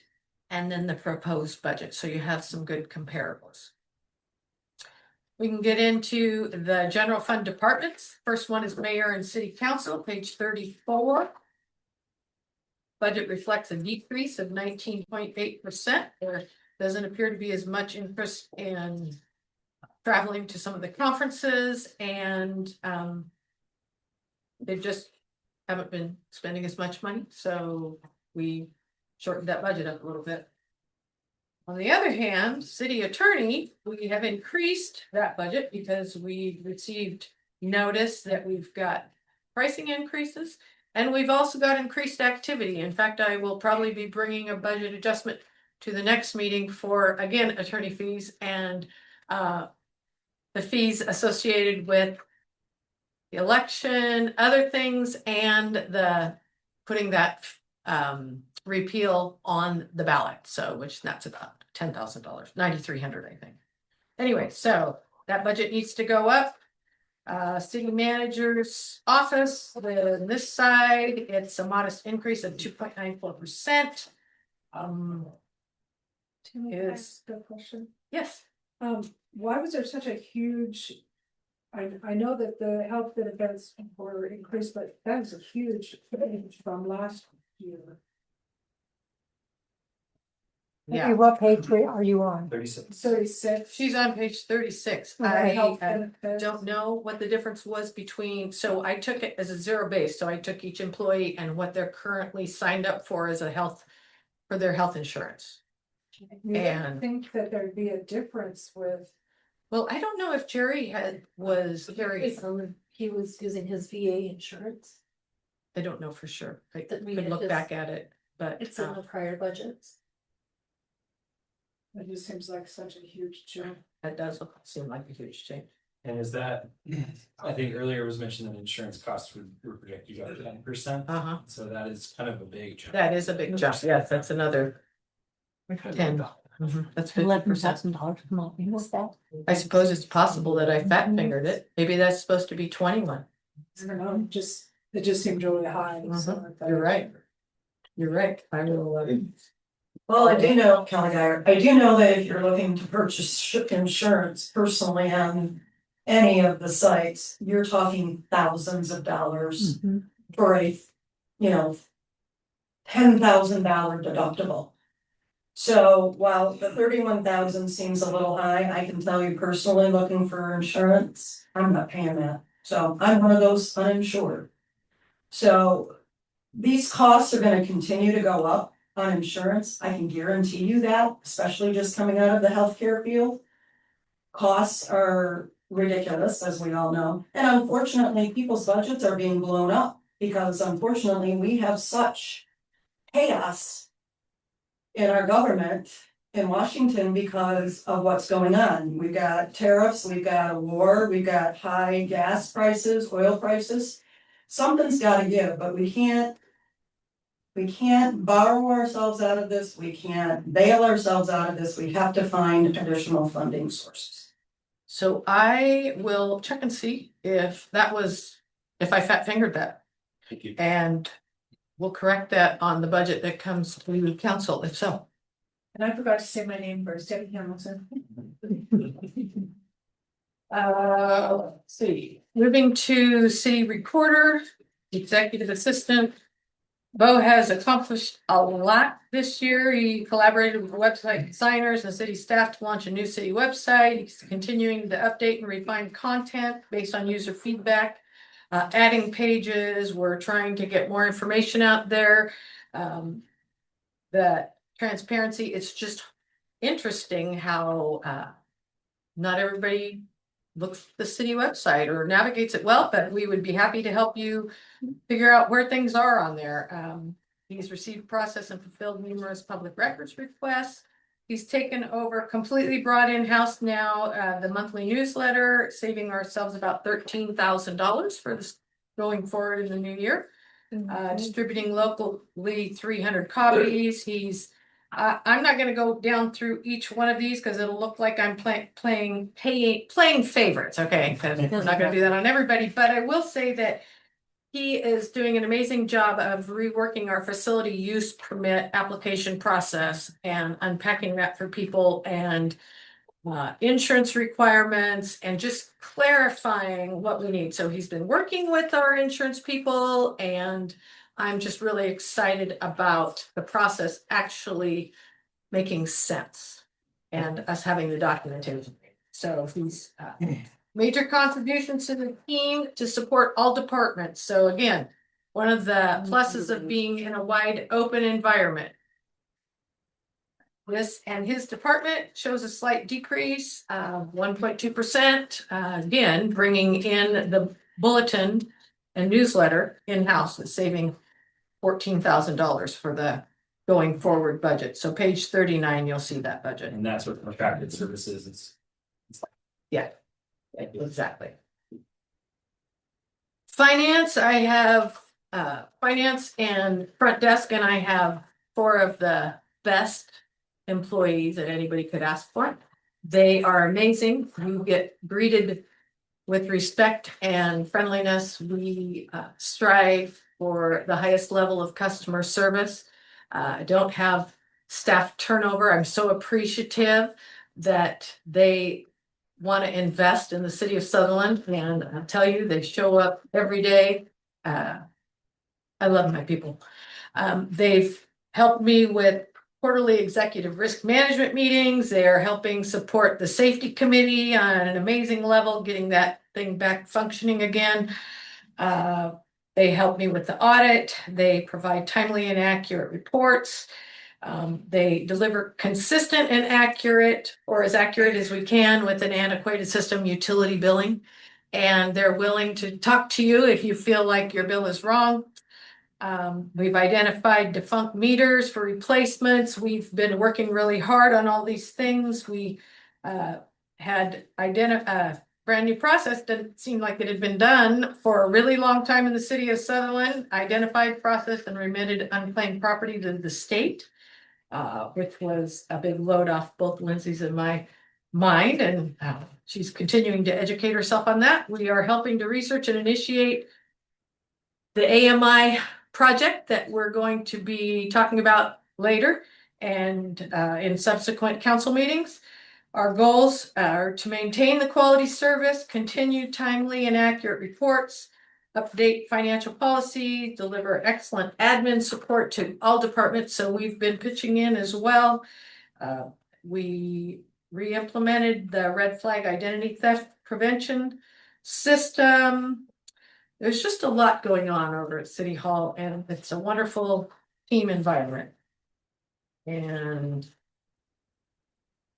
and then the proposed budget. So you have some good comparables. We can get into the general fund departments. First one is mayor and city council, page 34. Budget reflects a decrease of 19.8%. There doesn't appear to be as much interest in traveling to some of the conferences, and they just haven't been spending as much money. So we shortened that budget up a little bit. On the other hand, city attorney, we have increased that budget because we received notice that we've got pricing increases. And we've also got increased activity. In fact, I will probably be bringing a budget adjustment to the next meeting for, again, attorney fees and the fees associated with the election, other things, and the putting that repeal on the ballot. So, which that's about $10,000, $9,300, I think. Anyway, so that budget needs to go up. City manager's office, on this side, it's a modest increase of 2.94%. Is the question? yes. Why was there such a huge? I know that the health benefits were increased, but that was a huge change from last year. Yeah, Okay, what page are you on? 36. 36. she's on page 36. Health I benefits. don't know what the difference was between, so I took it as a zero base. So I took each employee and what they're currently signed up for as for their health insurance. You And- think that there'd be a difference with? Well, I don't know if Jerry He was using his VA insurance. I don't know for sure. I That we could had look just- back at it, but It's in the prior budgets. It just seems like such a huge jump. that does seem like a huge change. And is that, I think earlier it was mentioned that insurance costs were projected up 10%. Uh-huh. So that is kind of a big jump. That is a big jump. Yes, that's another 10. That's 50%. $11,000 a month, what's that? I suppose it's possible that I fat fingered it. Maybe that's supposed to be 21. I don't know, it just seemed really high. So I thought- You're right. You're right. I will. Well, I do know, Kelly Geyer, I do know that if you're looking to purchase insurance personally on any of the sites, you're talking thousands of dollars for a, $10,000 deductible. So while the 31,000 seems a little high, I can tell you personally, looking for insurance, I'm not paying that. So I'm one of those uninsured. So these costs are gonna continue to go up. on insurance. I can guarantee you that, especially just coming out of the healthcare field. Costs are ridiculous, as we all know, and unfortunately, people's budgets are being blown up because unfortunately, we have such chaos in our government in Washington because of what's going on. We've got tariffs, we've got a war, we've got high gas prices, oil prices. Something's gotta give, but we can't borrow ourselves out of this, we can't bail ourselves out of this, we have to find additional funding sources. So I will check and see if I fat fingered that. Thank you. And we'll correct that on the budget that comes to council, if so. And I forgot to say my name first, Debbie Hamilton. Let's see, moving to city recorder, executive assistant. Bo has accomplished a lot this year. He collaborated with website designers and city staff to launch a new city website. He's continuing to update and refine content based on user feedback. Adding pages, we're trying to get more information out there. That transparency, it's just interesting how not everybody looks at the city website or navigates it well, but we would be happy to help you figure out where things are on there. He's received, processed, and fulfilled numerous public records requests. He's taken over, completely brought in-house now, the monthly newsletter, saving ourselves about $13,000 for this going forward in the new year. Distributing locally 300 copies. I'm not gonna go down through each one of these because it'll look like I'm playing favorites, okay? 'Cause we're not gonna do that on everybody, but I will say that he is doing an amazing job of reworking our facility use permit application process and unpacking that for people and insurance requirements and just clarifying what we need. So he's been working with our insurance people and I'm just really excited about the process actually making sense and us having the documentation. So he's major contributions to the team to support all departments. So again, one of the pluses of being in a wide open environment. This and his department shows a slight decrease, 1.2%. Again, bringing in the bulletin and newsletter in-house is saving $14,000 for the going forward budget. So page 39, you'll see that budget. And that's what contracted services is. Yeah, exactly. Finance, I have finance and front desk, and I have 4 of the best employees that anybody could ask for. They are amazing. You get greeted with respect and friendliness. We strive for the highest level of customer service. I don't have staff turnover. I'm so appreciative that they want to invest in the city of Sutherland, and I'll tell you, they show up every day. I love my people. They've helped me with quarterly executive risk management meetings. They are helping support the safety committee on an amazing level, getting that thing back functioning again. They help me with the audit. They provide timely and accurate reports. They deliver consistent and accurate, or as accurate as we can, with an antiquated system, utility billing. And they're willing to talk to you if you feel like your bill is wrong. We've identified defunct meters for replacements. We've been working really hard on all these things. We had identified brand new process. Didn't seem like it had been done for a really long time in the city of Sutherland. Identified, processed, and remitted unclaimed property to the state, which was a big load off both Lindsay's and my mind. And she's continuing to educate herself on that. We are helping to research and initiate the AMI project that we're going to be talking about later and in subsequent council meetings. Our goals are to maintain the quality service, continue timely and accurate reports, update financial policy, deliver excellent admin support to all departments. So we've been pitching in as well. We re-implemented the red flag identity theft prevention system. There's just a lot going on over at City Hall, and it's a wonderful team environment. And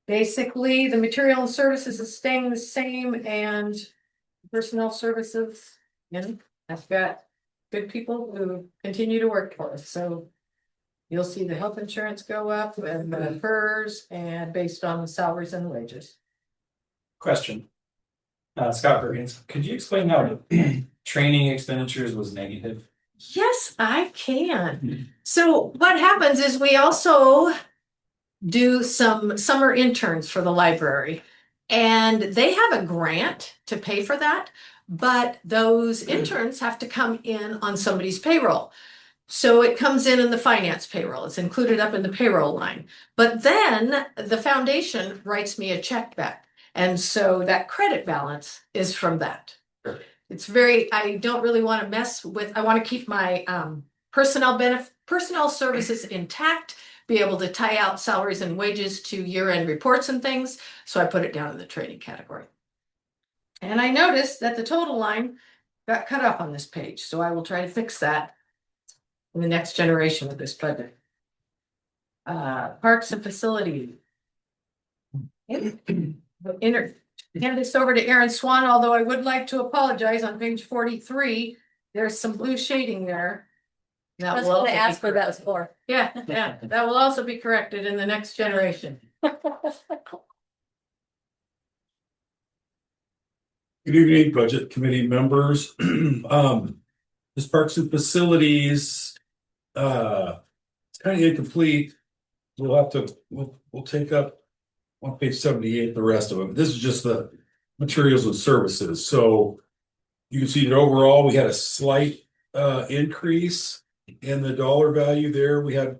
basically, the material and services is staying the same and personnel services, I've got good people who continue to work for us, so you'll see the health insurance go up and the PERS and based on the salaries and wages. Question. Scott Perkins, could you explain how training expenditures was negative? Yes, I can. So what happens is we also do some summer interns for the library. And they have a grant to pay for that, but those interns have to come in on somebody's payroll. So it comes in the finance payroll. It's included up in the payroll line. But then the foundation writes me a check back. And so that credit balance is from that. Sure. It's I don't really want to mess with, I want to keep my personnel services intact, be able to tie out salaries and wages to year-end reports and things. So I put it down in the training category. And I noticed that the total line got cut off on this page. So I will try to fix that in the next generation of this budget. Parks and facilities. Hand this over to Aaron Swan, although I would like to apologize on page 43. There's some blue shading there. That's what I asked for that was for. Yeah, that will also be corrected in the next generation. Good evening, Budget Committee members. This Parks and Facilities, it's kind of incomplete. We'll take up on page 78 the rest of them. This is just the materials and services. So you can see that overall we had a slight increase in the dollar value there. We had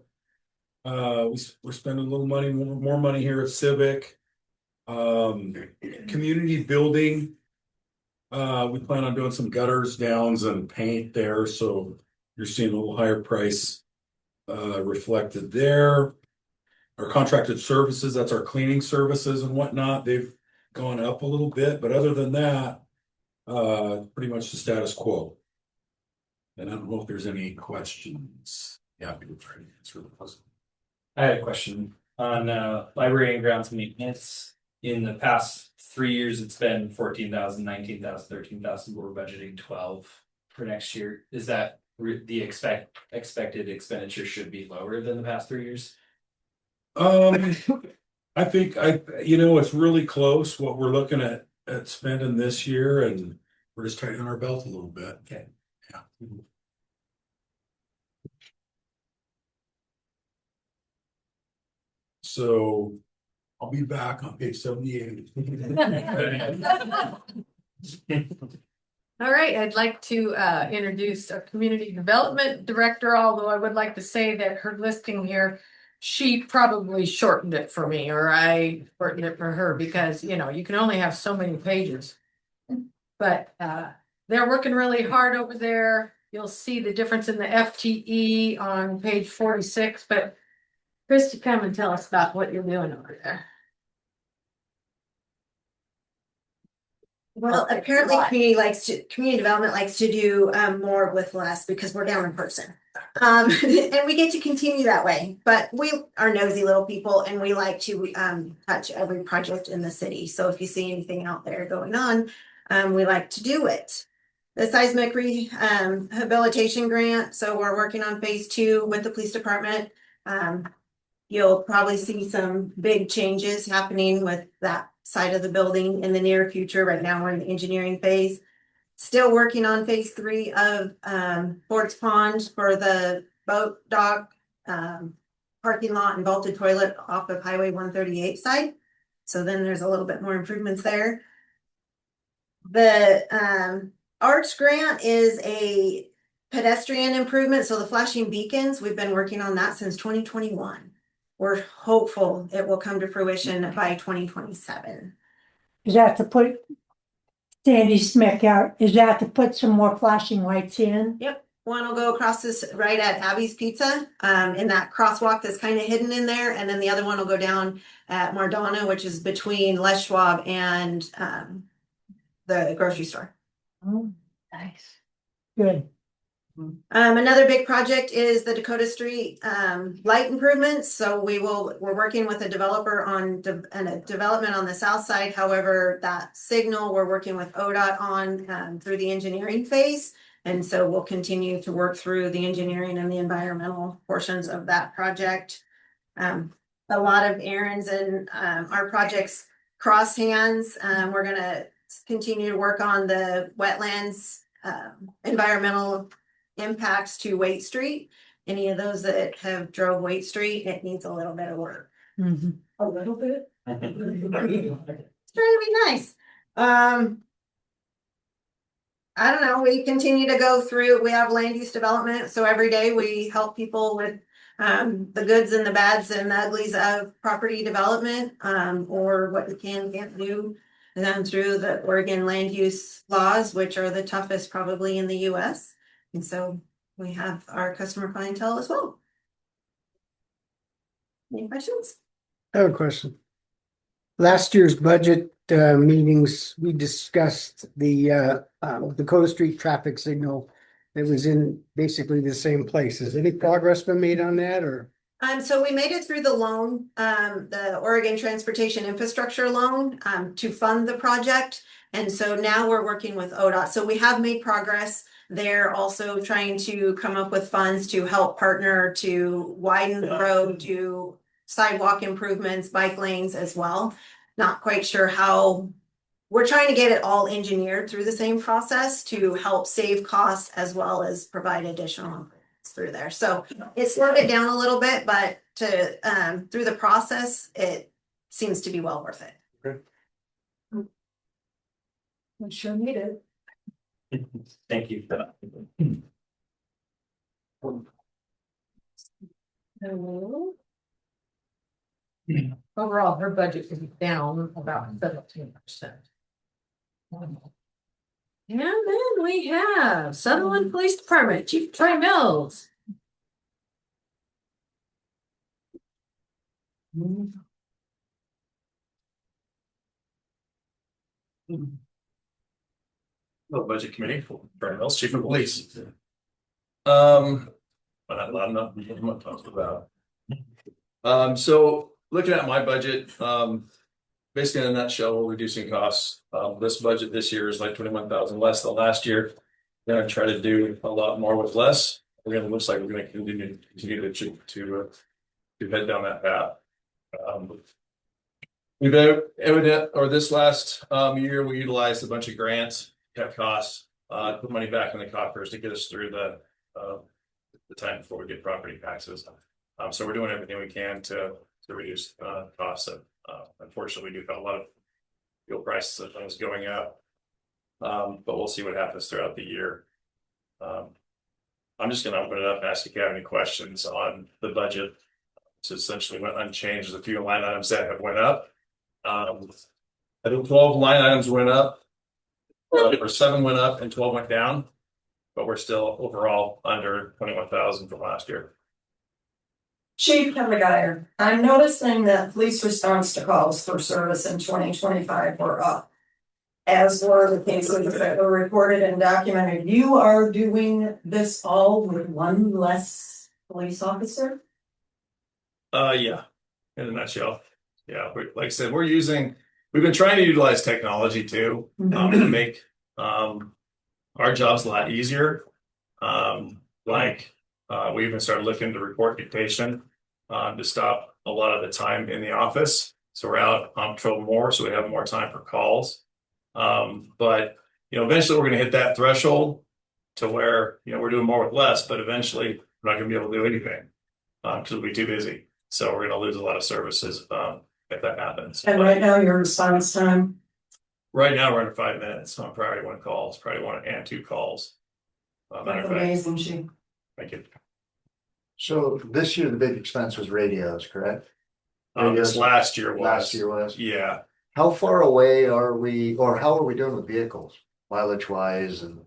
we're spending a little money, more money here at Civic. Community building. We plan on doing some gutters, downs, and paint there, so you're seeing a little higher price reflected there. Our contracted services, that's our cleaning services and whatnot, they've gone up a little bit, but other than that, pretty much the status quo. And I don't know if there's any questions. Yeah, people try to answer the puzzle. I had a question on library and grounds maintenance. In the past 3 years, it's been 14,000, 19,000, 13,000. We're budgeting 12 for next year. Is that the expected expenditure should be lower than the past 3 years? I think it's really close what we're looking at spending this year, and we're just tightening our belt a little bit. Okay. Yeah. So I'll be back on page 78. All right, I'd like to introduce a community development director, although I would like to say that her listing here, she probably shortened it for me, or I shortened it for her, because you can only have so many pages. But they're working really hard over there. You'll see the difference in the FTE on page 46, but Christy, come and tell us about what you're doing over there. Well, apparently community development likes to do more with less because we're down in person. And we get to continue that way, but we are nosy little people and we like to touch every project in the city. So if you see anything out there going on, we like to do it. The seismic rehabilitation grant. So we're working on phase 2 with the police department. You'll probably see some big changes happening with that side of the building in the near future. Right now we're in the engineering phase. Still working on phase 3 of Ford's Pond for the boat dock, parking lot and vaulted toilet off of Highway 138 side. So then there's a little bit more improvements there. The Arch grant is a pedestrian improvement. So the flashing beacons, we've been working on that since 2021. We're hopeful it will come to fruition by 2027. Is that to put Sandy Smith out? Is that to put some more flashing lights in? Yep. One will go across this right at Abby's Pizza, in that crosswalk that's kind of hidden in there. And then the other one will go down at Mardana, which is between Les Schwab and the grocery store. Oh, nice. Good. Another big project is the Dakota Street light improvements. So we're working with a developer on a development on the south side. However, that signal we're working with ODOT on through the engineering phase. And so we'll continue to work through the engineering and the environmental portions of that project. A lot of errands and our projects cross hands. We're gonna continue to work on the wetlands environmental impacts to Waite Street. Any of those that have drove Waite Street, it needs a little bit of work. A little bit. It's trying to be nice. I don't know, we continue to go through, we have land use development, so every day we help people with the goods and the bads and the uglies of property development, or what we can't do. And then through the Oregon land use laws, which are the toughest probably in the US. And so we have our customer clientele as well. Any questions? I have a question. Last year's budget meetings, we discussed the Dakota Street traffic signal that was in basically the same place. Has any progress been made on that, or? So we made it through the loan, the Oregon Transportation Infrastructure Loan, to fund the project. And so now we're working with ODOT. So we have made progress. They're also trying to come up with funds to help partner to widen the road, do sidewalk improvements, bike lanes as well. Not quite sure how. We're trying to get it all engineered through the same process to help save costs as well as provide additional improvements through there. So it slowed it down a little bit, but through the process, it seems to be well worth it. Okay. I sure need it. Thank you for that. Overall, her budget is down about 17%. And then we have Sutherland Police Department, Chief Troy Mills. Hello, Budget Committee, Brian Mills, Chief of Police. But not loud enough, what I'm talking about. So looking at my budget, basically in a nutshell, we're reducing costs. This budget this year is like 21,000 less than last year. We're gonna try to do a lot more with less. Looks like we're gonna continue to head down that path. We've evident, or this last year, we utilized a bunch of grants, cut costs, put money back in the coffers to get us through the time before we get property taxes. So we're doing everything we can to reduce costs. Unfortunately, we do have a lot of fuel prices and things going up, but we'll see what happens throughout the year. I'm just going to open it up and ask if you have any questions on the budget. It's essentially went unchanged. There's a few line items that have went up. I think 12 line items went up, or 7 went up and 12 went down, but we're still overall under 21,000 from last year. Chief Kellegeyer, I'm noticing that police response to calls for service in 2025 were up. As were the cases that were reported and documented. You are doing this all with one less police officer? Yeah, in a nutshell. Yeah, like I said, we've been trying to utilize technology too, to make our jobs a lot easier. We even started looking to report dictation to stop a lot of the time in the office. So we're out on patrol more, so we have more time for calls. But eventually we're going to hit that threshold to where we're doing more with less, but eventually we're not going to be able to do anything because we'll be too busy. So we're going to lose a lot of services if that happens. And right now your response time? Right now we're under 5 minutes on priority 1 calls, priority 1 and 2 calls. That's amazing, Chief. Thank you. So this year, the big expense was radios, correct? This last year was. Last year was? Yeah. How far away are we, or how are we doing with vehicles, mileage wise, and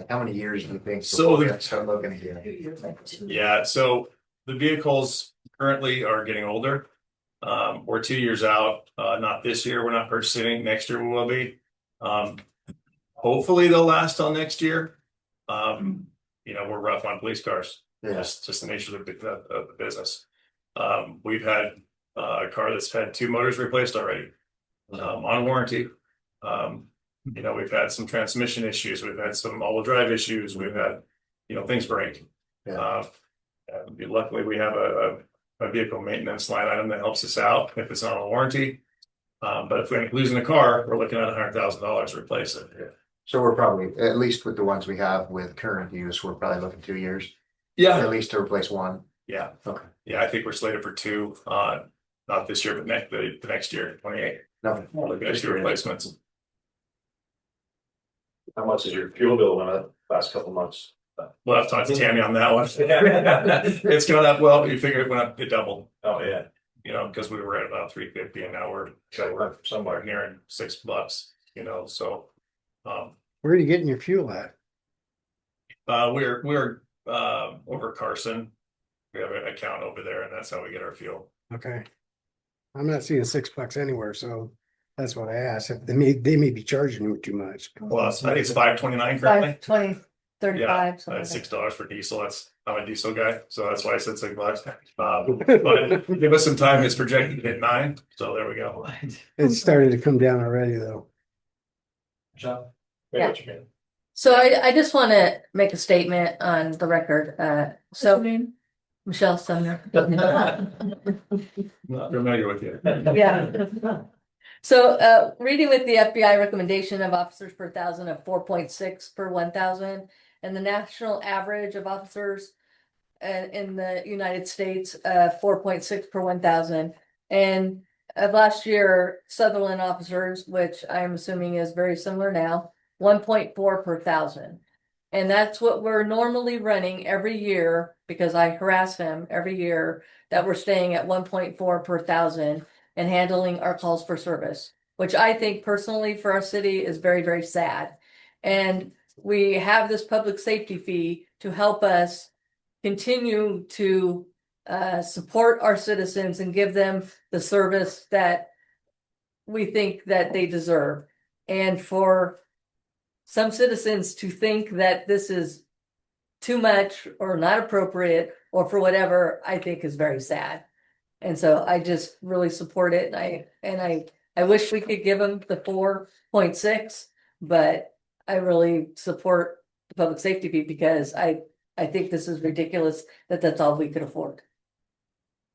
how many years do you think? So before we start looking again? Yeah, so the vehicles currently are getting older. We're 2 years out. Not this year, we're not purchasing. Next year we will be. Hopefully they'll last till next year. we're rough on police cars. Yeah. Just the nature of the business. We've had a car that's had 2 motors replaced already, on warranty. We've had some transmission issues. We've had some all-wheel drive issues. We've had, things break. Yeah. Luckily, we have a vehicle maintenance line item that helps us out if it's not on warranty. But if we end up losing a car, we're looking at $100,000 to replace it. So we're probably, at least with the ones we have with current use, we're probably looking 2 years. Yeah. At least to replace one. Yeah. Okay. Yeah, I think we're slated for 2, not this year, but the next year, 28. No. Looking at 2 replacements. How much is your fuel bill went up last couple months? Well, I've talked to Tammy on that one. It's going up. Well, you figure it went up, it doubled. Oh, yeah. Because we were at about 350 and now we're somewhere near $6. So Where are you getting your fuel at? we're over Carson. We have an account over there, and that's how we get our fuel. Okay. I'm not seeing $6 anywhere, so that's what I asked. If they may be charging you too much. Well, I think it's $5.29 currently. 5, 20, 35, Yeah, something that's like $6 for diesel. I'm a diesel guy, so that's why I said $6. But give us some time. It's projected to hit 9, so there we go. It started to come down already, though. Yeah. So I just want to make a statement on the record. So Michelle Sumner. Not familiar with you. Yeah. So reading with the FBI recommendation of officers per 1,000 of 4.6 per 1,000, and the national average of officers in the United States 4.6 per 1,000, and of last year Sutherland officers, which I'm assuming is very similar now, 1.4 per 1,000. And that's what we're normally running every year, because I harass him every year, that we're staying at 1.4 per 1,000 and handling our calls for service, which I think personally for our city is very, very sad. And we have this public safety fee to help us continue to support our citizens and give them the service that we think that they deserve. And for some citizens to think that this is too much or not appropriate or for whatever, I think is very sad. And so I just really support it. And I wish we could give them the 4.6, but I really support the public safety fee because I think this is ridiculous that that's all we could afford.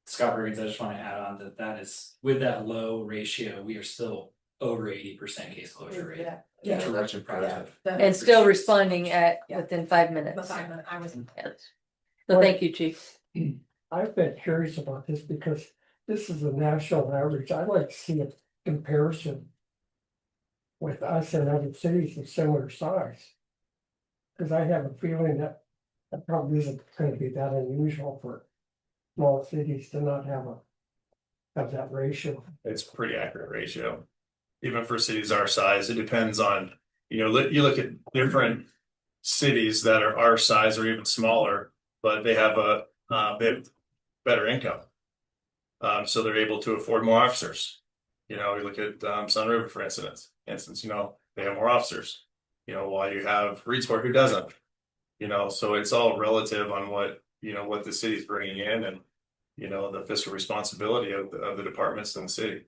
Scott Riggins, I just want to add on that is with that low ratio, we are still over 80% case closure rate. Yeah, so that's impressive. And still responding at within 5 minutes. So thank you, Chief. I've been curious about this because this is the national average. I'd like to see a comparison with us and other cities of similar size. Because I have a feeling that probably isn't going to be that unusual for small cities to not have that ratio. It's a pretty accurate ratio. Even for cities our size, it depends on, you look at different cities that are our size or even smaller, but they have they have better income. So they're able to afford more officers. You look at Sun River, for instance, they have more officers, while you have Reedsport who doesn't, so it's all relative on what the city's bringing in and, the fiscal responsibility of the departments in the city.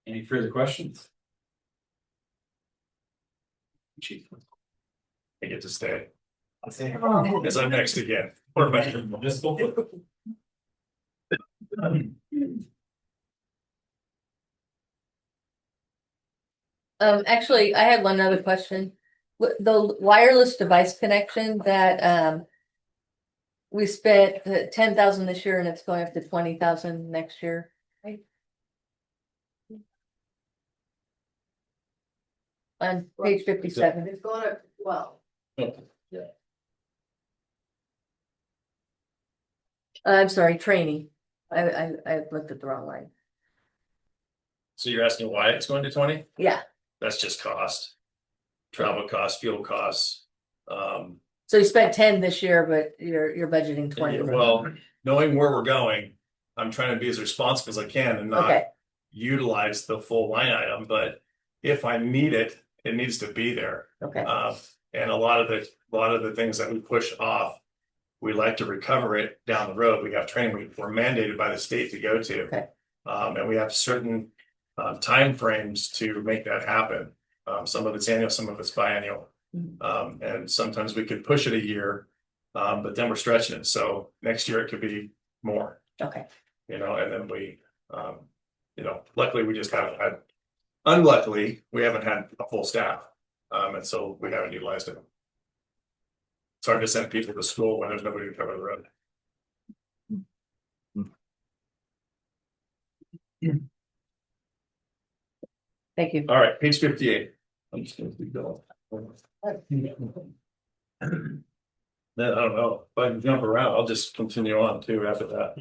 Any further questions? Chief, I get to stay. Because I'm next again. Or Actually, I had one other question. The wireless device connection that we spent 10,000 this year and it's going up to 20,000 next year. Right? On page 57. It's going up, well. I'm sorry, training. I looked at the wrong line. So you're asking why it's going to 20? Yeah. That's just cost. Travel costs, fuel costs. So you spent 10 this year, but you're budgeting 20. Well, knowing where we're going, I'm trying to be as responsible as I can and not utilize the full line item. But if I need it, it needs to be there. Okay. And a lot of the things that we push off, we like to recover it down the road. We have training, we're mandated by the state to go to. Okay. And we have certain timeframes to make that happen. Some of it's annual, some of it's biannual. And sometimes we could push it a year, but then we're stretching it. So next year it could be more. Okay. You know, and then we, you know, luckily we just haven't had, unluckily, we haven't had a full staff. And so we haven't utilized it. It's hard to send people to school when there's nobody to cover the road. Thank you. All right, page 58. I'm just gonna keep going. Then I don't know, if I can jump around, I'll just continue on too after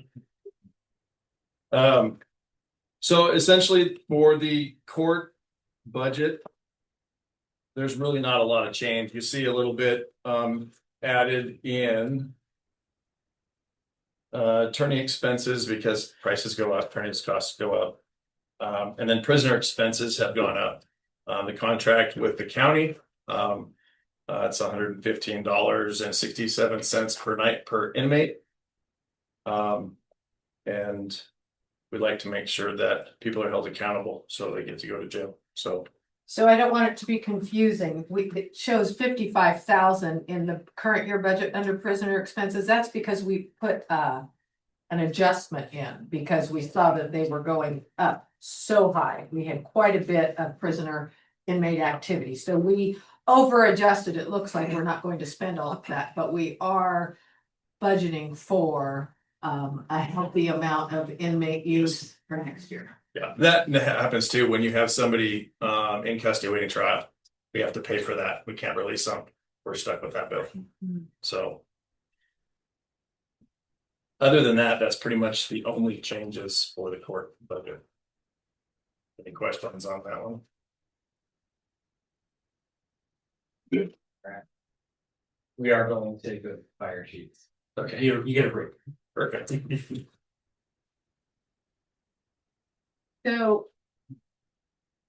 that. So essentially for the court budget, there's really not a lot of change. You see a little bit added in attorney expenses because prices go up, attorney's costs go up. And then prisoner expenses have gone up. The contract with the county, it's $115.67 per night per inmate. And we'd like to make sure that people are held accountable so they get to go to jail. So I don't want it to be confusing. It shows 55,000 in the current year budget under prisoner expenses. That's because we put an adjustment in because we saw that they were going up so high. We had quite a bit of prisoner inmate activity. So we over adjusted. It looks like we're not going to spend all of that, but we are budgeting for a healthy amount of inmate use for next year. yeah, that happens too when you have somebody in custody waiting trial. We have to pay for that. We can't release them. We're stuck with that bill. So other than that, that's pretty much the only changes for the court budget. Any questions on that one? We are going to go fire chiefs. Okay, You get a break. perfect. So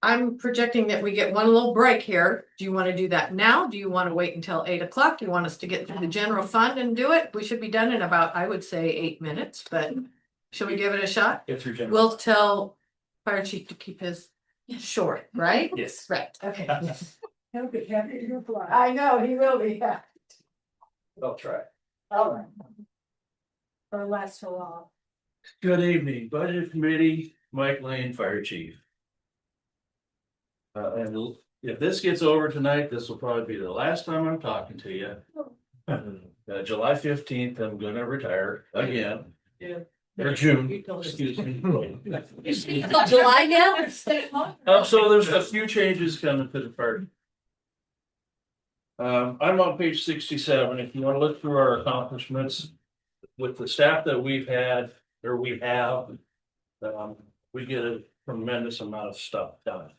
I'm projecting that we get one little break here. Do you want to do that now? Do you want to wait until 8 o'clock? Do you want us to get through the general fund and do it? We should be done in about, I would say, 8 minutes, but should we give it a shot? Get through general. We'll tell fire chief to keep his short, right? Yes. Right, okay. He'll be happy to reply. I know, he will be. I'll try. All right. Or last so long. Good evening, Budget Committee, Mike Lane, Fire Chief. And if this gets over tonight, this will probably be the last time I'm talking to you. July 15th, I'm gonna retire again. Yeah. Or June, excuse me. July now? So there's a few changes coming to the fire. I'm on page 67. If you want to look through our accomplishments with the staff that we've had or we have, we get a tremendous amount of stuff done.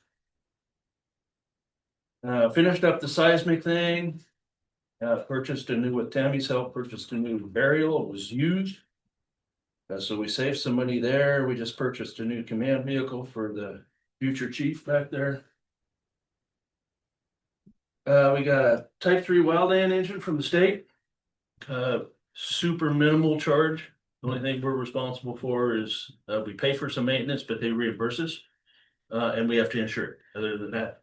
Finished up the seismic thing. Purchased a new, with Tammy's help, purchased a new burial. It was used. So we saved some money there. We just purchased a new command vehicle for the future chief back there. We got a Type 3 wildland engine from the state. Super minimal charge. The only thing we're responsible for is we pay for some maintenance, but they reimburse us. And we have to insure it. Other than that,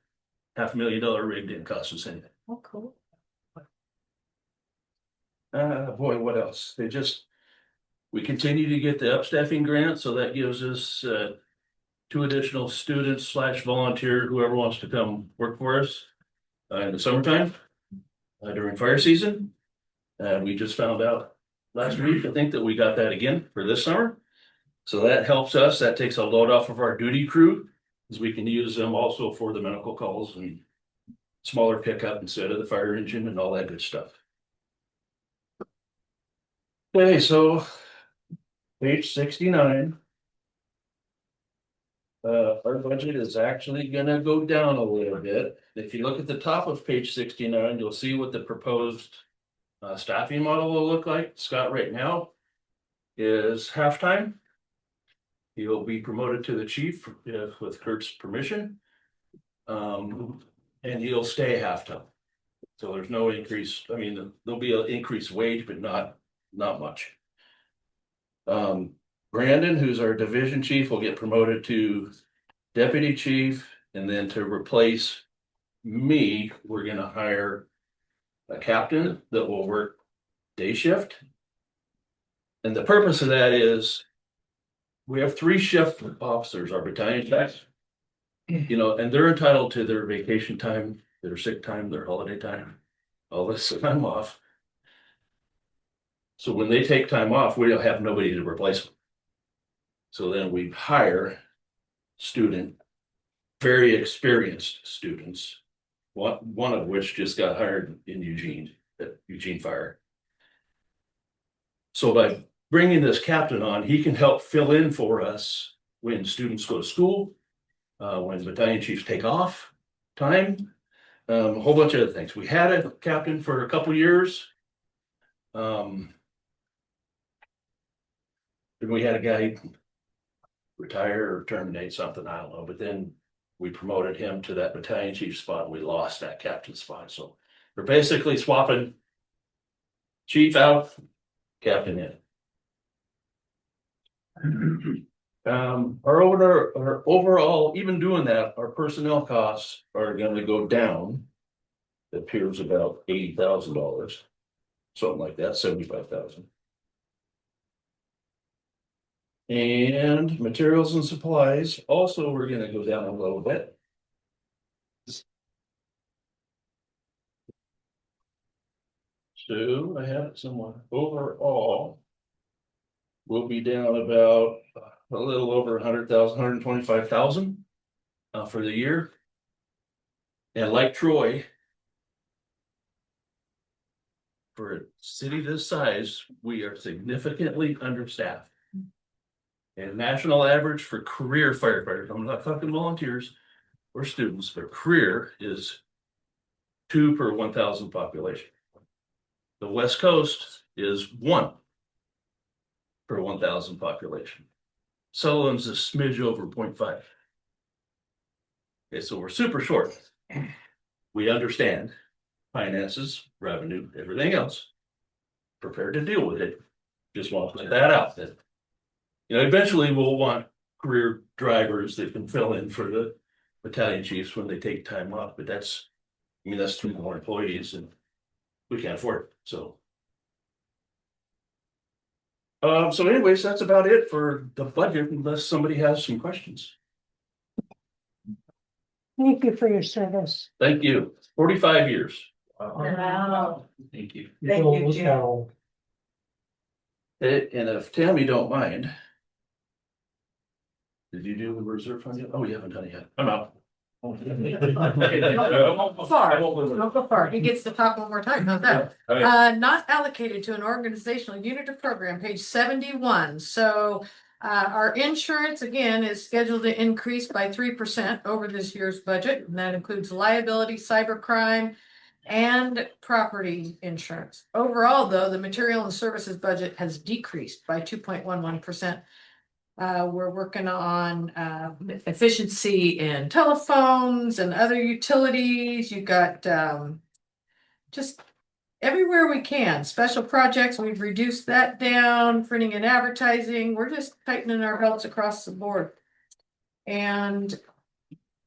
$500,000 rig didn't cost us anything. Oh, cool. Boy, what else? We continue to get the upstaffing grant, so that gives us 2 additional students / volunteer, whoever wants to come work for us in the summertime during fire season. We just found out last week, I think, that we got that again for this summer. So that helps us. That takes a load off of our duty crew, because we can use them also for the medical calls and smaller pickup instead of the fire engine and all that good stuff. Okay, so page 69. Our budget is actually gonna go down a little bit. If you look at the top of page 69, you'll see what the proposed staffing model will look like. Scott right now is half-time. He'll be promoted to the chief with Kurt's permission. And he'll stay half-time. So there's no increase. I mean, there'll be an increased wage, but not much. Brandon, who's our division chief, will get promoted to deputy chief, and then to replace me, we're gonna hire a captain that will work day shift. And the purpose of that is we have 3 shift officers, our battalion chiefs, you know, and they're entitled to their vacation time, their sick time, their holiday time, all this time off. So when they take time off, we don't have nobody to replace them. So then we hire very experienced students, one of which just got hired in Eugene, at Eugene Fire. So by bringing this captain on, he can help fill in for us when students go to school, when battalion chiefs take off time, a whole bunch of other things. We had a captain for a couple years. And we had a guy retire or terminate something, I don't know, but then we promoted him to that battalion chief spot and we lost that captain spot. So we're basically swapping chief out, captain in. Our overall, even doing that, our personnel costs are going to go down. It appears about $80,000, something like that, 75,000. And materials and supplies, also we're gonna go down a little bit. So I have it somewhere. Overall, we'll be down about a little over 100,000, 125,000 for the year. And like Troy, for a city this size, we are significantly understaffed. And national average for career firefighters, I'm not talking volunteers or students, but career is 2 per 1,000 population. The West Coast is 1 per 1,000 population. Sutherland's a smidge over 0.5. Okay, so we're super short. We understand finances, revenue, everything else. Prepared to deal with it. Just want to put that out there. You know, eventually we'll want career drivers that can fill in for the battalion chiefs when they take time off, but that's 3 more employees and we can't afford it, so. So anyways, that's about it for the budget, unless somebody has some questions. Thank you for your service. Thank you. 45 years. Wow. Thank you. Thank you, Jim. And if Tammy don't mind, did you do the reserve fund yet? Oh, you haven't done it yet. I'm out. Don't go far. He gets to talk one more time. How's that? Not allocated to an organizational unit or program, page 71. So our insurance again is scheduled to increase by 3% over this year's budget. And that includes liability, cybercrime, and property insurance. Overall, though, the material and services budget has decreased by 2.11%. We're working on efficiency in telephones and other utilities. You've got just everywhere we can. Special projects, we've reduced that down. Printing and advertising, we're just tightening our belts across the board. And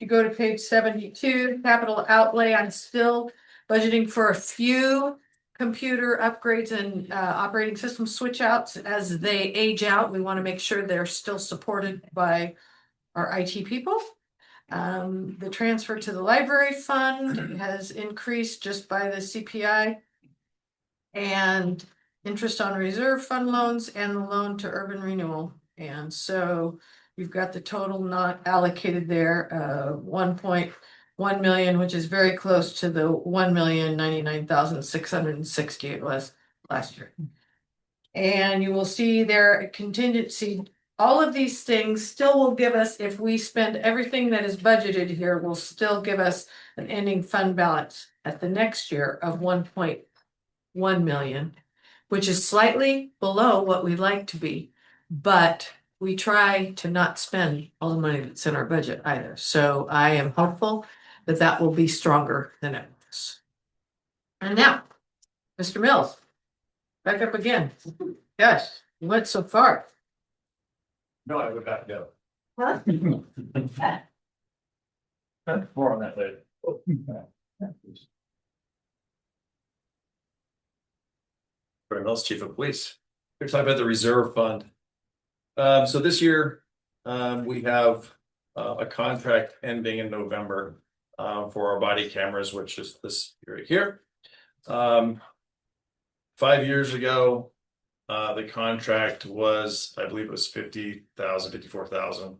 you go to page 72, capital outlay, I'm still budgeting for a few computer upgrades and operating system switch outs as they age out. We want to make sure they're still supported by our IT people. The transfer to the library fund has increased just by the CPI. And interest on reserve fund loans and the loan to urban renewal. And so you've got the total not allocated there, 1.1 million, which is very close to the 1,099,660 it was last year. And you will see there a contingency. All of these things still will give us, if we spend everything that is budgeted here, will still give us an ending fund balance at the next year of 1.1 million, which is slightly below what we'd like to be, but we try to not spend all the money that's in our budget either. So I am hopeful that will be stronger than it was. And now, Mr. Mills, back up again. Yes, you went so far. No, I would have to go. Huh? More on that later. Brian Mills, Chief of Police. We're talking about the reserve fund. So this year, we have a contract ending in November for our body cameras, which is this right here. 5 years ago, the contract was, I believe it was 50,000, 54,000.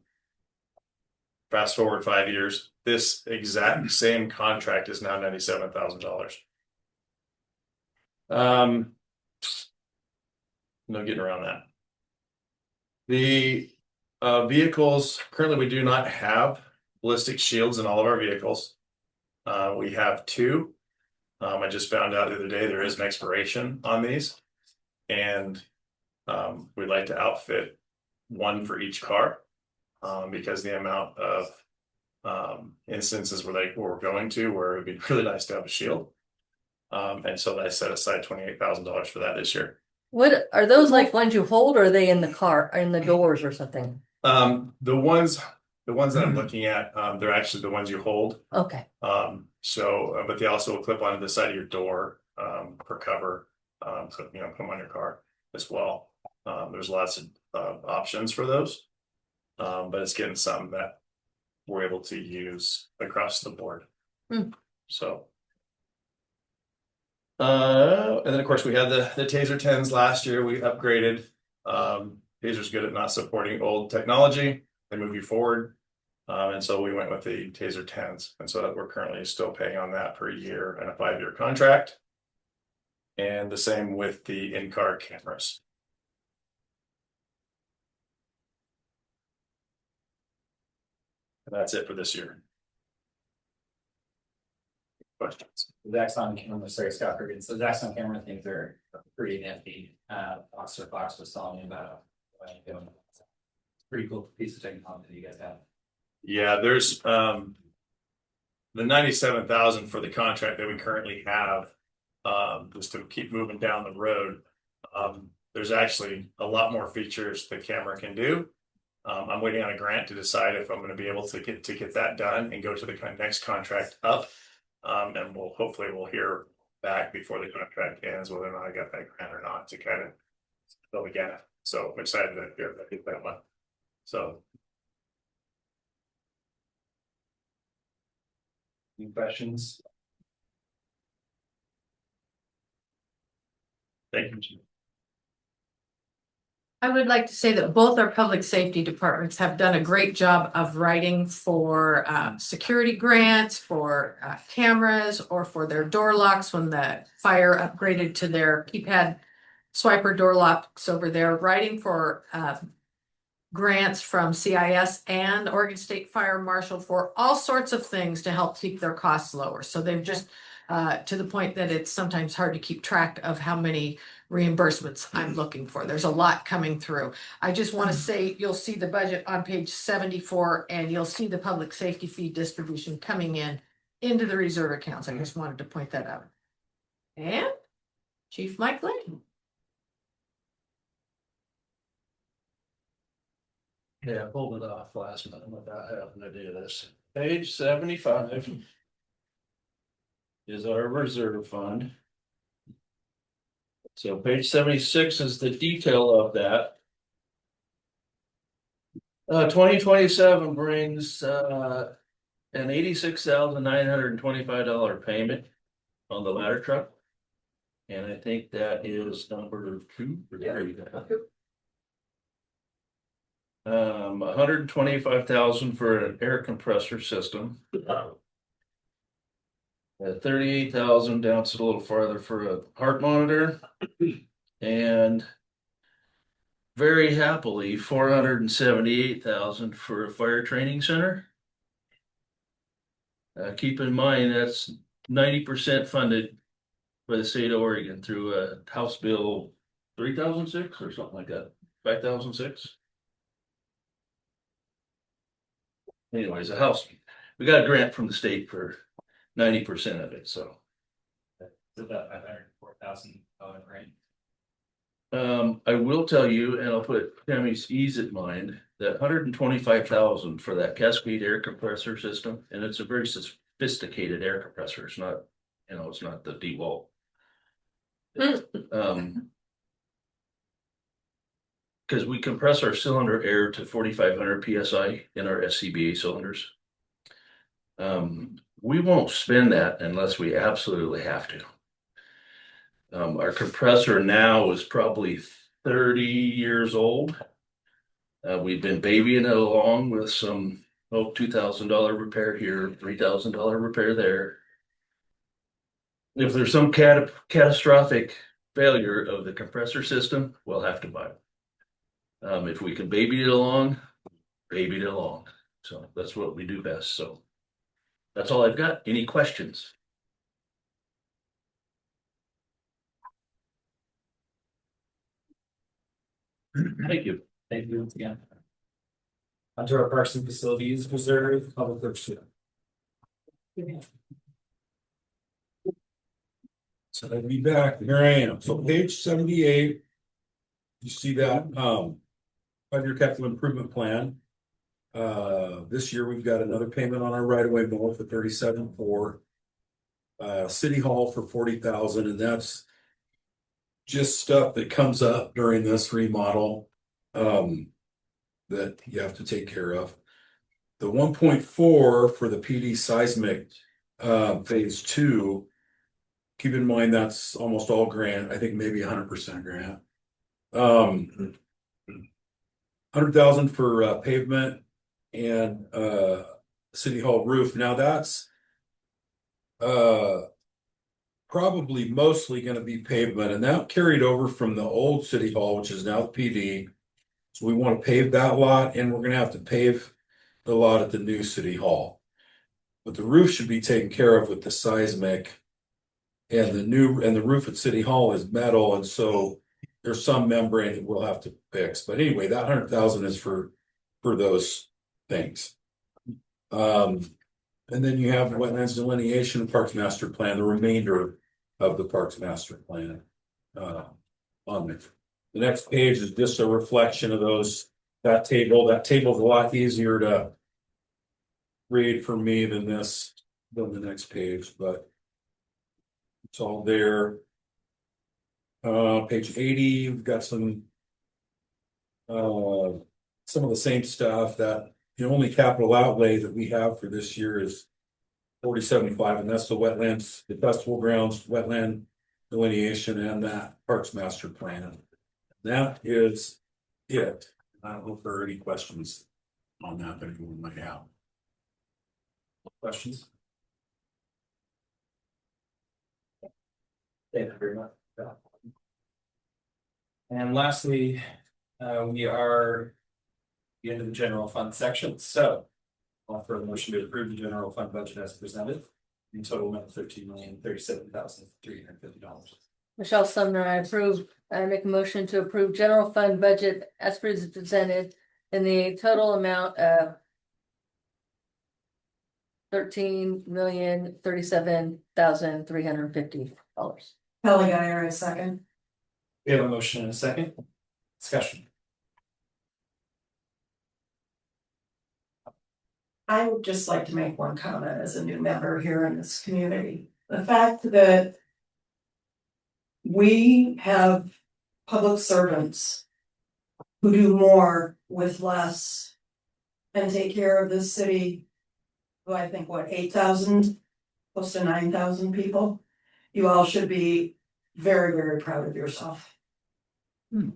Fast forward 5 years, this exact same contract is now $97,000. No getting around that. The vehicles, currently we do not have ballistic shields in all of our vehicles. We have 2. I just found out the other day there is an expiration on these, and we'd like to outfit 1 for each car, because the amount of instances where we're going to where it'd be really nice to have a shield. And so I set aside $28,000 for that this year. What are those like ones you hold, or are they in the car, or in the doors or something? The ones that I'm looking at, they're actually the ones you hold. Okay. But they also clip onto the side of your door for cover. So put them on your car as well. There's lots of options for those, but it's getting something that we're able to use across the board. So. And then of course we had the Taser 10s last year. We upgraded. Taser's good at not supporting old technology. They move you forward. And so we went with the Taser 10s. And so we're currently still paying on that per year and a 5-year contract. And the same with the in-car cameras. And that's it for this year. Questions? The Zaxxon camera, sorry, Scott Perkins. The Zaxxon camera things are pretty nifty. Officer Fox was telling me about it. Pretty cool piece of technology that you guys have. Yeah, there's the 97,000 for the contract that we currently have, just to keep moving down the road. There's actually a lot more features the camera can do. I'm waiting on a grant to decide if I'm going to be able to get that done and go to the next contract up. And we'll hear back before the contract ends whether or not I got that grant or not to kind of go again. So I'm excited to get that one. So. Any questions? Thank you. I would like to say that both our public safety departments have done a great job of writing for security grants, for cameras, or for their door locks when the fire upgraded to their keypad swiper door locks over there, writing for grants from CIS and Oregon State Fire Marshal for all sorts of things to help keep their costs lower. So they've just to the point that it's sometimes hard to keep track of how many reimbursements I'm looking for. There's a lot coming through. I just want to say you'll see the budget on page 74, and you'll see the public safety fee distribution coming into the reserve accounts. I just wanted to point that out. And Chief Mike Lane. Yeah, I pulled it off last minute without having to do this. Page 75 is our reserve fund. So page 76 is the detail of that. 2027 brings an $86,925 payment on the ladder truck. And I think that is number 2 or 3. $125,000 for an air compressor system. 38,000 down to a little farther for a heart monitor, and very happily 478,000 for a fire training center. Keep in mind that's 90% funded by the state of Oregon through House Bill 3006 or something like that, 5006. Anyways, a House we got a grant from the state for 90% of it, so. Is it that $504,000 grant? I will tell you, and I'll put Tammy's ease at mind, that 125,000 for that Cascade air compressor system, and it's a very sophisticated air compressor. It's not, it's not the DeWalt. Because we compress our cylinder air to 4,500 psi in our SCBA cylinders. We won't spend that unless we absolutely have to. Our compressor now is probably 30 years old. We've been babying it along with some $2,000 repair here, $3,000 repair there. If there's some catastrophic failure of the compressor system, we'll have to buy it. If we can baby it along, baby it along. So that's what we do best. So that's all I've got. Any questions? Thank you. Thank you once again. Onto our Parks and Facilities Reserve, Public Works. So I'll be back. Here I am. So page 78. You see that 5-year capital improvement plan. This year we've got another payment on our right-of-way bill for 37.4. City Hall for 40,000, and that's just stuff that comes up during this remodel that you have to take care of. The 1.4 for the PD seismic phase 2. Keep in mind that's almost all grant. I think maybe 100% grant. 100,000 for pavement and City Hall roof. Now that's probably mostly going to be pavement, and that carried over from the old City Hall, which is now the PD. So we want to pave that lot, and we're going to have to pave the lot at the new City Hall. But the roof should be taken care of with the seismic, and the roof at City Hall is metal, and so there's some membrane that we'll have to fix. But anyway, that 100,000 is for those things. And then you have wetlands delineation, Parks Master Plan, the remainder of the Parks Master Plan on it. The next page is just a reflection of that table. That table is a lot easier to read for me than the next page, but it's all there. Page 80, we've got some of the same stuff. That the only capital outlay that we have for this year is 47.5, and that's the wetlands, the festival grounds, wetland delineation, and that Parks Master Plan. That is it. I don't know if there are any questions on that anyone might have. Questions? Thank you very much. And lastly, we are into the general fund section. So I'll offer a motion to approve the general fund budget as presented. In total amount of $13,037,350. Michelle Sumner, I make a motion to approve general fund budget as presented in the total amount of $13,037,350. Kelly Guyer, a second. We have a motion and a second. Discussion. I would just like to make one comment as a new member here in this community. The fact that we have public servants who do more with less and take care of this city, who I think, 8,000, close to 9,000 people. You all should be very, very proud of yourself. All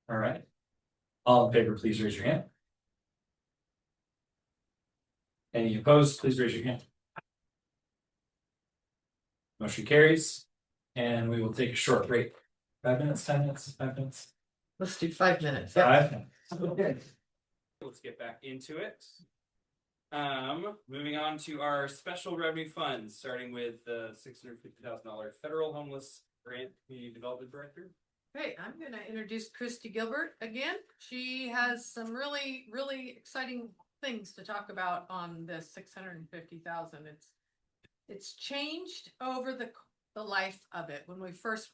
right. All in favor, please raise your hand. Any opposed, please raise your hand. Motion carries, and we will take a short break. 5 minutes, 10 minutes, 5 minutes. Let's do 5 minutes. 5 minutes. Okay. Let's get back into it. Moving on to our special revenue funds, starting with the $650,000 federal homeless grant community development director. Okay, I'm gonna introduce Christy Gilbert again. She has some really, really exciting things to talk about on this 650,000. It's changed over the life of it. When we first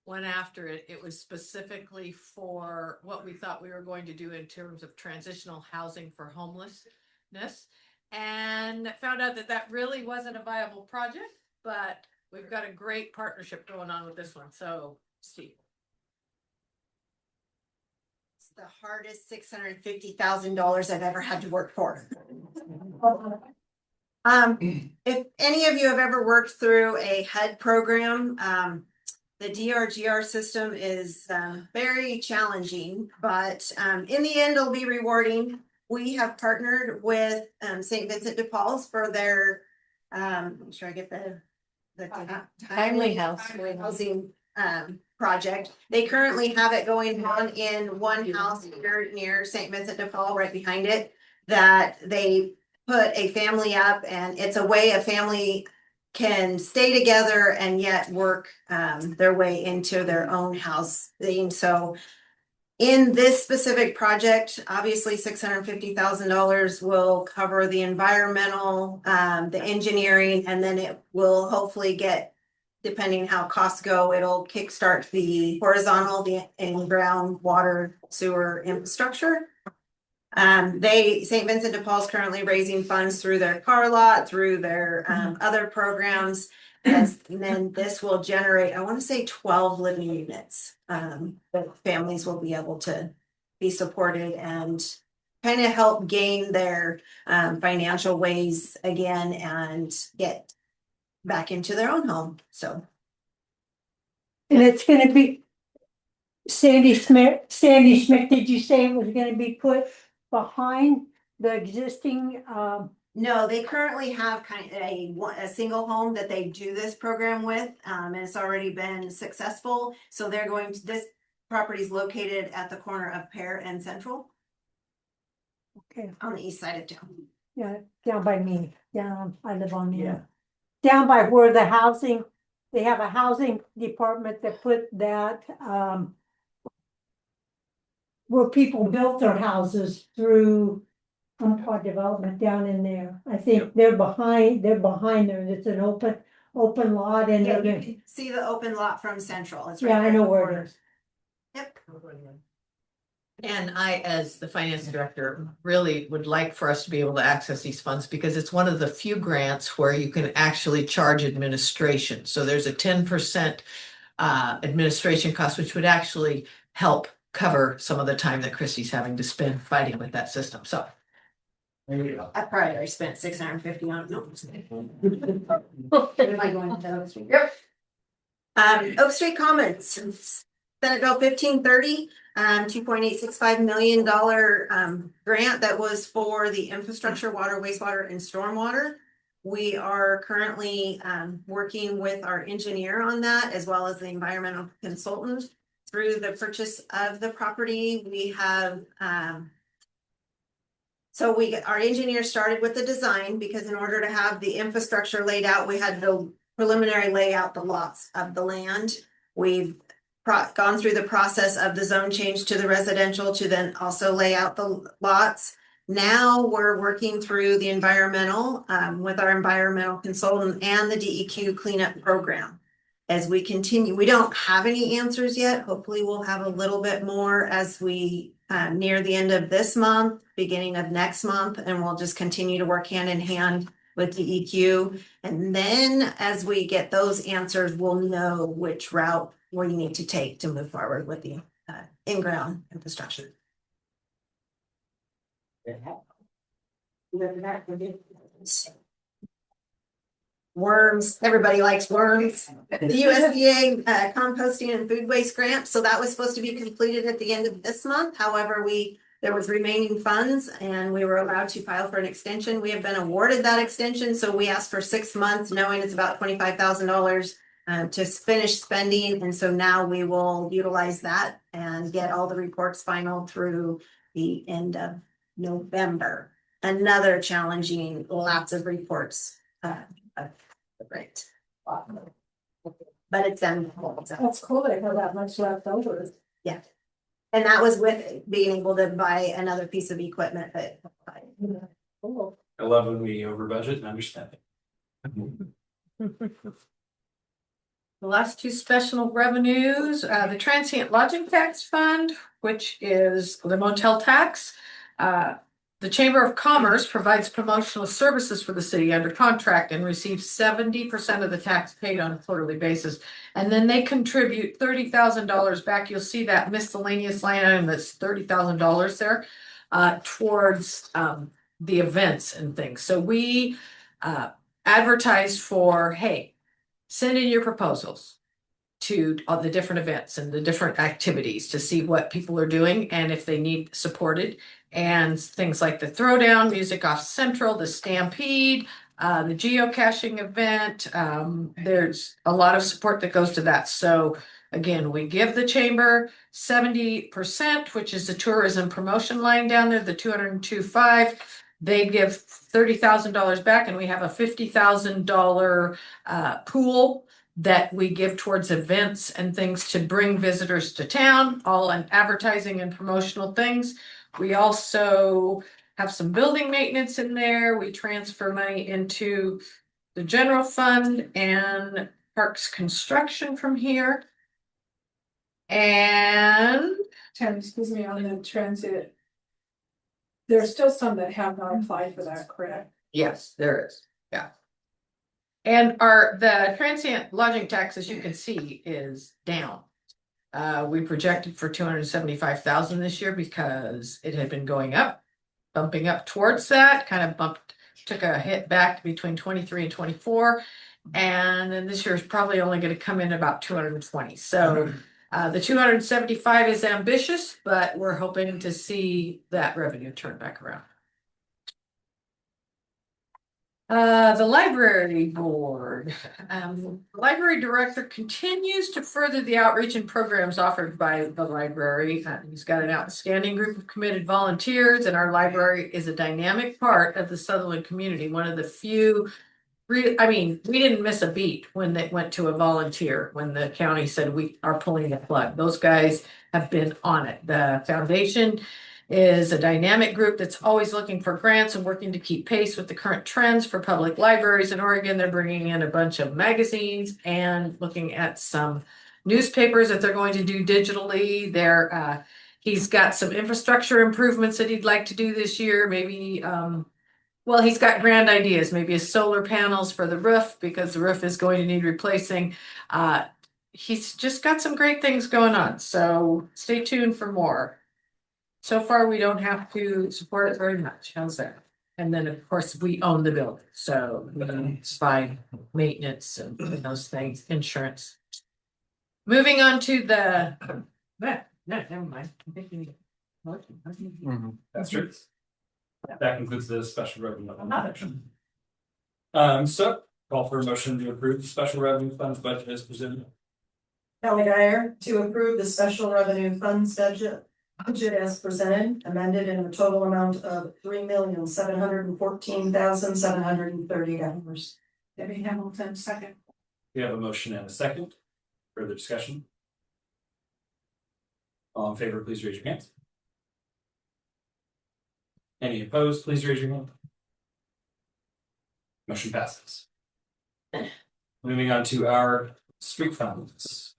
went after it, it was specifically for what we thought we were going to do in terms of transitional housing for homelessness. And found out that that really wasn't a viable project, but we've got a great partnership going on with this one. So, Steve. It's the hardest $650,000 I've ever had to work for. If any of you have ever worked through a HUD program, the DRGR system is very challenging, but in the end, it'll be rewarding. We have partnered with St. Vincent de Paul's for their, make sure I get the Timely housing project. They currently have it going on in one house here near St. Vincent de Paul, right behind it, that they put a family up, and it's a way a family can stay together and yet work their way into their own house thing. So in this specific project, obviously $650,000 will cover the environmental, the engineering, and then it will hopefully get, depending how costs go, it'll kickstart the horizontal, the in-ground water sewer infrastructure. St. Vincent de Paul's currently raising funds through their car lot, through their other programs. And then this will generate, I want to say 12 living units. That families will be able to be supported and kind of help gain their financial ways again and get back into their own home. So. And it's gonna be Sandy Smith, did you say it was gonna be put behind the existing, No, they currently have kind of a single home that they do this program with, and it's already been successful. So they're going to, this property is located at the corner of Pear and Central. Okay. On the east side of town. Yeah, down by me, I live on there. Down by where the housing, they have a housing department that put that, where people built their houses through Umpqua Development down in there. I think they're behind there. It's an open lot and Yeah, you can see the open lot from Central. It's right yeah, I there know at the where corner. it is. Yep. And I, as the finance director, really would like for us to be able to access these funds because it's one of the few grants where you can actually charge administration. So there's a 10% administration cost, which would actually help cover some of the time that Christy's having to spend fighting with that system. So. I probably already spent 650 on it. Am I going to Oak Street? Yep. Oak Street Commons, Senate Bill 1530, $2.865 million grant that was for the infrastructure, water, wastewater, and stormwater. We are currently working with our engineer on that, as well as the environmental consultant. Through the purchase of the property, we have our engineer started with the design, because in order to have the infrastructure laid out, we had to preliminary lay out the lots of the land. We've gone through the process of the zone change to the residential to then also lay out the lots. Now we're working through the environmental with our environmental consultant and the DEQ cleanup program. As we continue, we don't have any answers yet. Hopefully we'll have a little bit more as we near the end of this month, beginning of next month, and we'll just continue to work hand in hand with DEQ. And then as we get those answers, we'll know which route we need to take to move forward with the in-ground infrastructure. Worms, everybody likes worms. The USDA composting and food waste grant. So that was supposed to be completed at the end of this month. However, there was remaining funds and we were allowed to file for an extension. We have been awarded that extension. So we asked for 6 months, knowing it's about $25,000 to finish spending. And so now we will utilize that and get all the reports final through the end of November. Another challenging, lots of reports. Great. but it's That's cool, they have that much left over. yeah. And that was with being able to buy another piece of equipment, but. Cool. I love when we over budget and understand it. The last two special revenues, the transient lodging tax fund, which is the motel tax. The Chamber of Commerce provides promotional services for the city under contract and receives 70% of the tax paid on a quarterly basis. And then they contribute $30,000 back. You'll see that miscellaneous line item that's $30,000 there towards the events and things. So we advertised for, hey, send in your proposals to all the different events and the different activities to see what people are doing and if they need supported. And things like the Throwdown, Music Off Central, the Stampede, the geocaching event. There's a lot of support that goes to that. So again, we give the chamber 70%, which is the tourism promotion line down there, the 202.5. They give $30,000 back, and we have a $50,000 pool that we give towards events and things to bring visitors to town, all in advertising and promotional things. We also have some building maintenance in there. We transfer money into the general fund and parks construction from here. And Tim, excuse me, on the transit. There's still some that have not applied for that, correct? yes, there is. Yeah. And the transient lodging tax, as you can see, is down. We projected for 275,000 this year because it had been going up, bumping up towards that, kind of took a hit back between 23 and 24. And then this year is probably only going to come in about 220. So the 275 is ambitious, but we're hoping to see that revenue turn back around. The library board, the library director continues to further the outreach and programs offered by the library. He's got an outstanding group of committed volunteers, and our library is a dynamic part of the Sutherland community. One of the few, we didn't miss a beat when they went to a volunteer, when the county said we are pulling the plug. Those guys have been on it. The foundation is a dynamic group that's always looking for grants and working to keep pace with the current trends for public libraries in Oregon. They're bringing in a bunch of magazines and looking at some newspapers that they're going to do digitally. He's got some infrastructure improvements that he'd like to do this year. Maybe, he's got grand ideas, maybe solar panels for the roof because the roof is going to need replacing. He's just got some great things going on. So stay tuned for more. So far, we don't have to support it very much. How's that? And then, of course, we own the building, so we can buy maintenance and those things, insurance. Moving on to the. No, never mind. That's true. That concludes the special revenue. So call for a motion to approve the special revenue funds budget as presented. Kelly Dyer to approve the special revenue funds budget as presented, amended in a total amount of $3,714,730. Debbie Hamilton, second. We have a motion and a second. Further discussion? All in favor, please raise your hands. Any opposed, please raise your hand. Motion passes. Moving on to our street funds.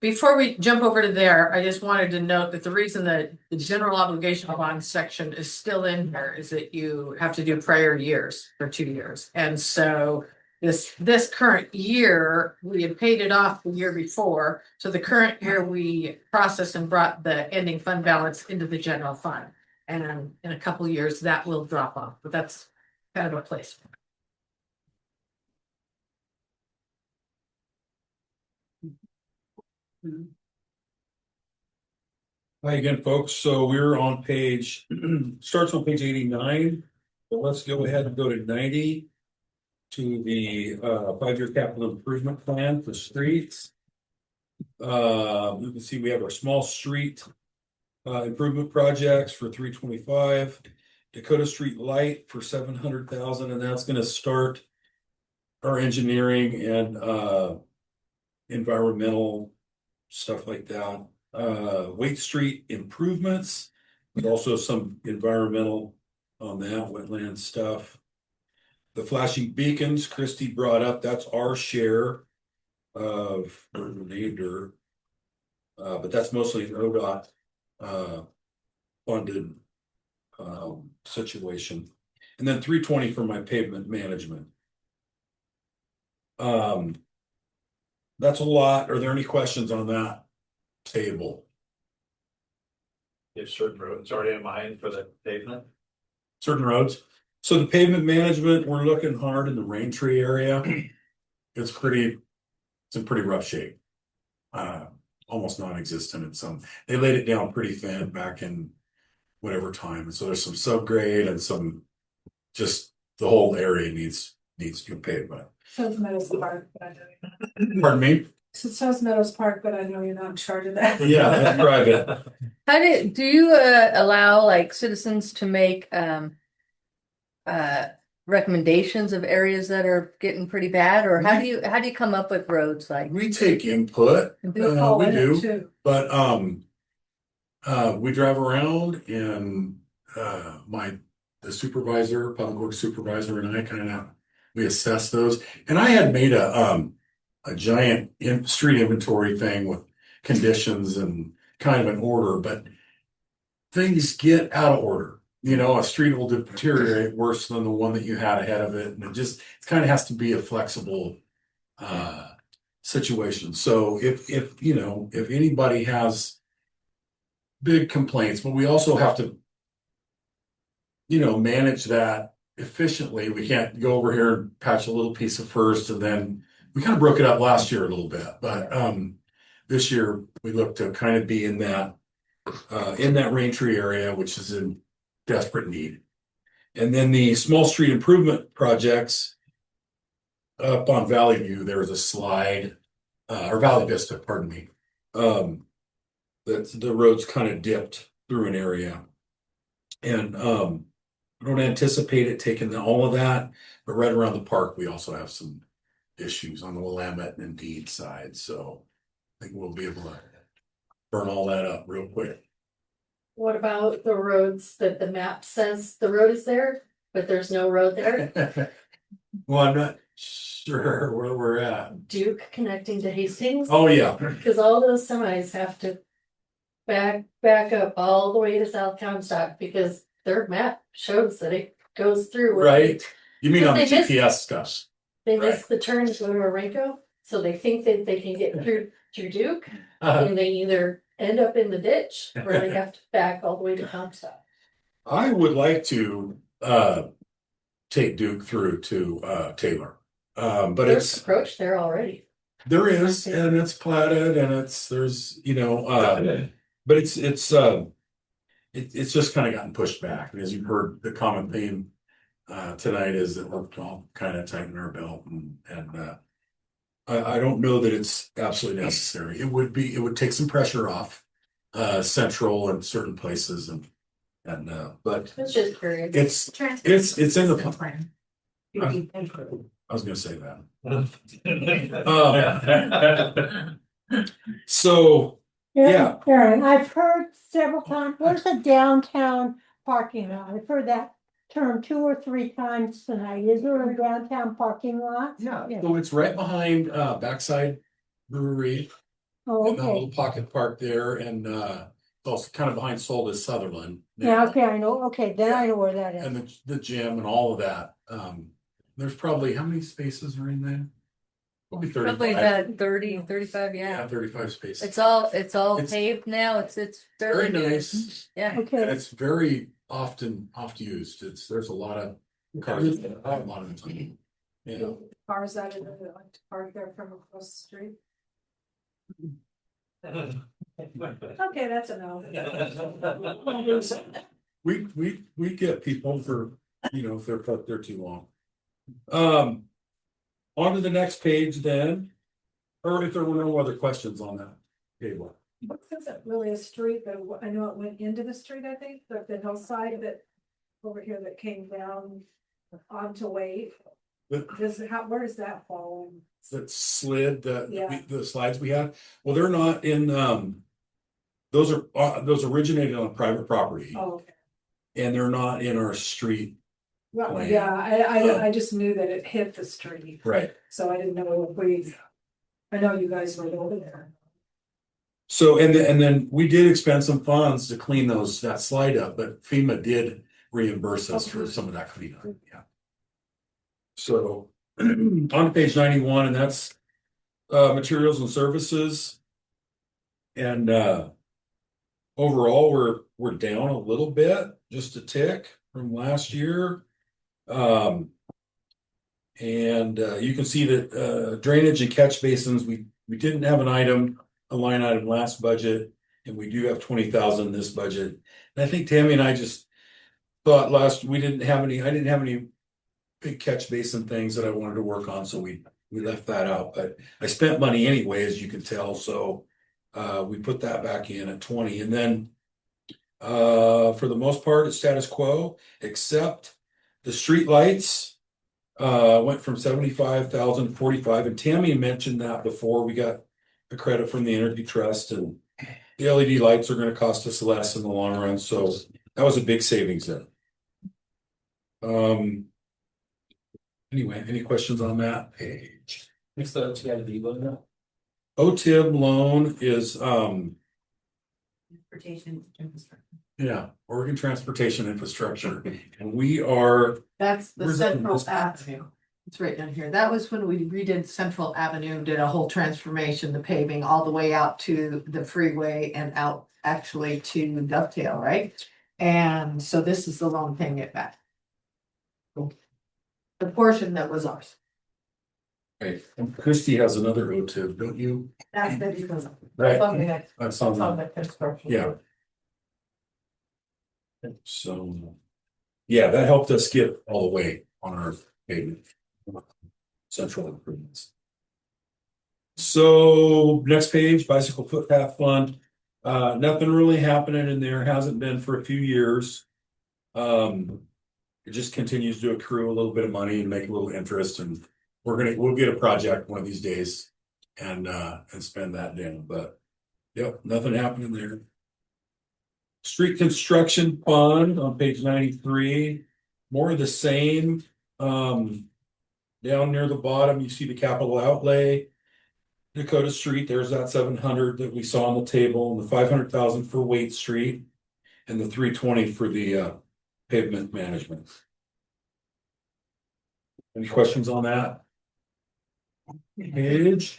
Before we jump over to there, I just wanted to note that the reason that the general obligation bond section is still in here is that you have to do prior years for 2 years. And so this current year, we had paid it off the year before. So the current year we processed and brought the ending fund balance into the general fund. And in a couple of years that will drop off, but that's kind of a place. Hi again, folks. So we're on page, starts on page 89. So let's go ahead and go to 90 to the 5-year capital improvement plan for streets. You can see we have our small street improvement projects for 325, Dakota Street Light for 700,000, and that's going to start our engineering and environmental stuff like that. Waite Street improvements, but also some environmental on that wetland stuff. The flashing beacons Christie brought up, that's our share of remainder. But that's mostly an ODOT funded situation. And then 320 for my pavement management. That's a lot. Are there any questions on that table? If certain roads already in mind for the pavement. Certain roads. So the pavement management, we're looking hard in the rain tree area. It's in pretty rough shape. Almost non-existent in some. They laid it down pretty thin back in whatever time. And so there's some subgrade and some, just the whole area needs new pavement. Says Meadows Park, but I know. Pardon me? So it says Meadows Park, but I know you're not in charge of that. Yeah, that's private. How do you allow like citizens to make recommendations of areas that are getting pretty bad, or how do you come up with roads like? We take input, we do, but we drive around and the supervisor, public works supervisor, and I we assess those. And I had made a giant street inventory thing with conditions and kind of an order, but things get out of order. You know, a street will deteriorate worse than the one that you had ahead of it. And it kind of has to be a flexible situation. So if anybody has big complaints, but we also have to, manage that efficiently. We can't go over here and patch a little piece of first, and then we kind of broke it up last year a little bit. But this year we look to kind of be in that rain tree area, which is in desperate need. And then the small street improvement projects up on Valley View, there was a slide, or Valley Vista, pardon me. That the roads kind of dipped through an area. And I don't anticipate it taking all of that, but right around the park, we also have some issues on the Willamette and Indeed side. So I think we'll be able to burn all that up real quick. What about the roads that the map says the road is there, but there's no road there? Well, I'm not sure where we're at. Duke connecting to Hastings? Oh, yeah. Because all those semis have to back up all the way to South Comstock because their map shows that it goes through. Right. You mean on the They GPS stuff? They miss the turn to go to Marenco, so they think that they can get through Duke, and they either end up in the ditch or they have to back all the way to Comstock. I would like to take Duke through to Taylor. But There's approach there already. there is, and it's platted, and but it's just kind of gotten pushed back. And as you've heard, the common theme tonight is that we're all kind of tightening our belt, and I don't know that it's absolutely necessary. It would take some pressure off Central and certain places, but It's just curious. it's in the plan. I was gonna say that. So yeah. Aaron, I've heard several times, where's the downtown parking lot? I've heard that term 2 or 3 times tonight. Is there a downtown parking lot? Yeah, so it's right behind Backside Brewery. Oh, And that little okay. pocket park there, and it's also kind of behind Solis Sutherland. Yeah, okay, I know. Okay, then I know where that is. And the gym and all of that. There's probably, how many spaces are in there? Probably 35. Probably about 30, 35, Yeah, yeah. 35 spaces. It's all It's paved now. It's Very fairly new. nice. Yeah. And Okay, it's very often oft used. There's a lot of cars, a lot of the time. Yeah. Cars that are like to park there from across the street. Okay, that's a no. We get people for, if they're parked there too long. On to the next page then, or if there were no other questions on that table. What's this really a street that I know it went into the street, I think, the hillside that over here that came down onto Wade. But- Where does that fall that slid, Yeah. the slides we had. Well, they're not in, those originated on private property Oh, okay. and they're not in our street. Well, Plan. yeah, I just knew that it hit the street, Right. so I didn't know if we, I know you guys were over there. So, and then we did expend some funds to clean that slide up, but FEMA did reimburse us for some of that cleanup, yeah. So, on to page 91, and that's, materials and services. And, overall, we're down a little bit, just a tick from last year. And you can see that drainage and catch basins, we didn't have a line item last budget, and we do have 20,000 this budget. And I think Tammy and I just thought I didn't have any big catch basin things that I wanted to work on, so we left that out. But I spent money anyway, as you can tell, so we put that back in at 20. And then for the most part, it's status quo, except the street lights went from 75,000 to 45. And Tammy mentioned that before. We got a credit from the Energy Trust, and the LED lights are going to cost us less in the long run. So that was a big savings there. Anyway, any questions on that page? What's the TID loan now? OTIB loan is Transportation infrastructure. yeah, Oregon Transportation Infrastructure, and we are That's the Where's that in Central this? Avenue. It's right down here. That was when we redid Central Avenue, did a whole transformation, the paving all the way out to the freeway and out actually to Dovetail, right? And so this is the loan paying it back. The portion that was ours. okay. And Christie has another OTIB, don't you? That's the difference. Right. Funding it, That's on on that. the construction. Yeah. So, yeah, that helped us get all the way on our pavement. Central improvements. So next page, bicycle footpath fund. Nothing really happening in there, hasn't been for a few years. It just continues to accrue a little bit of money and make a little interest, and we'll get a project one of these days and spend that down. But yep, nothing happening there. Street construction fund on page 93, more of the same. Down near the bottom, you see the capital outlay. Dakota Street, there's that 700 that we saw on the table, and the 500,000 for Waite Street, and the 320 for the pavement management. Any questions on that page?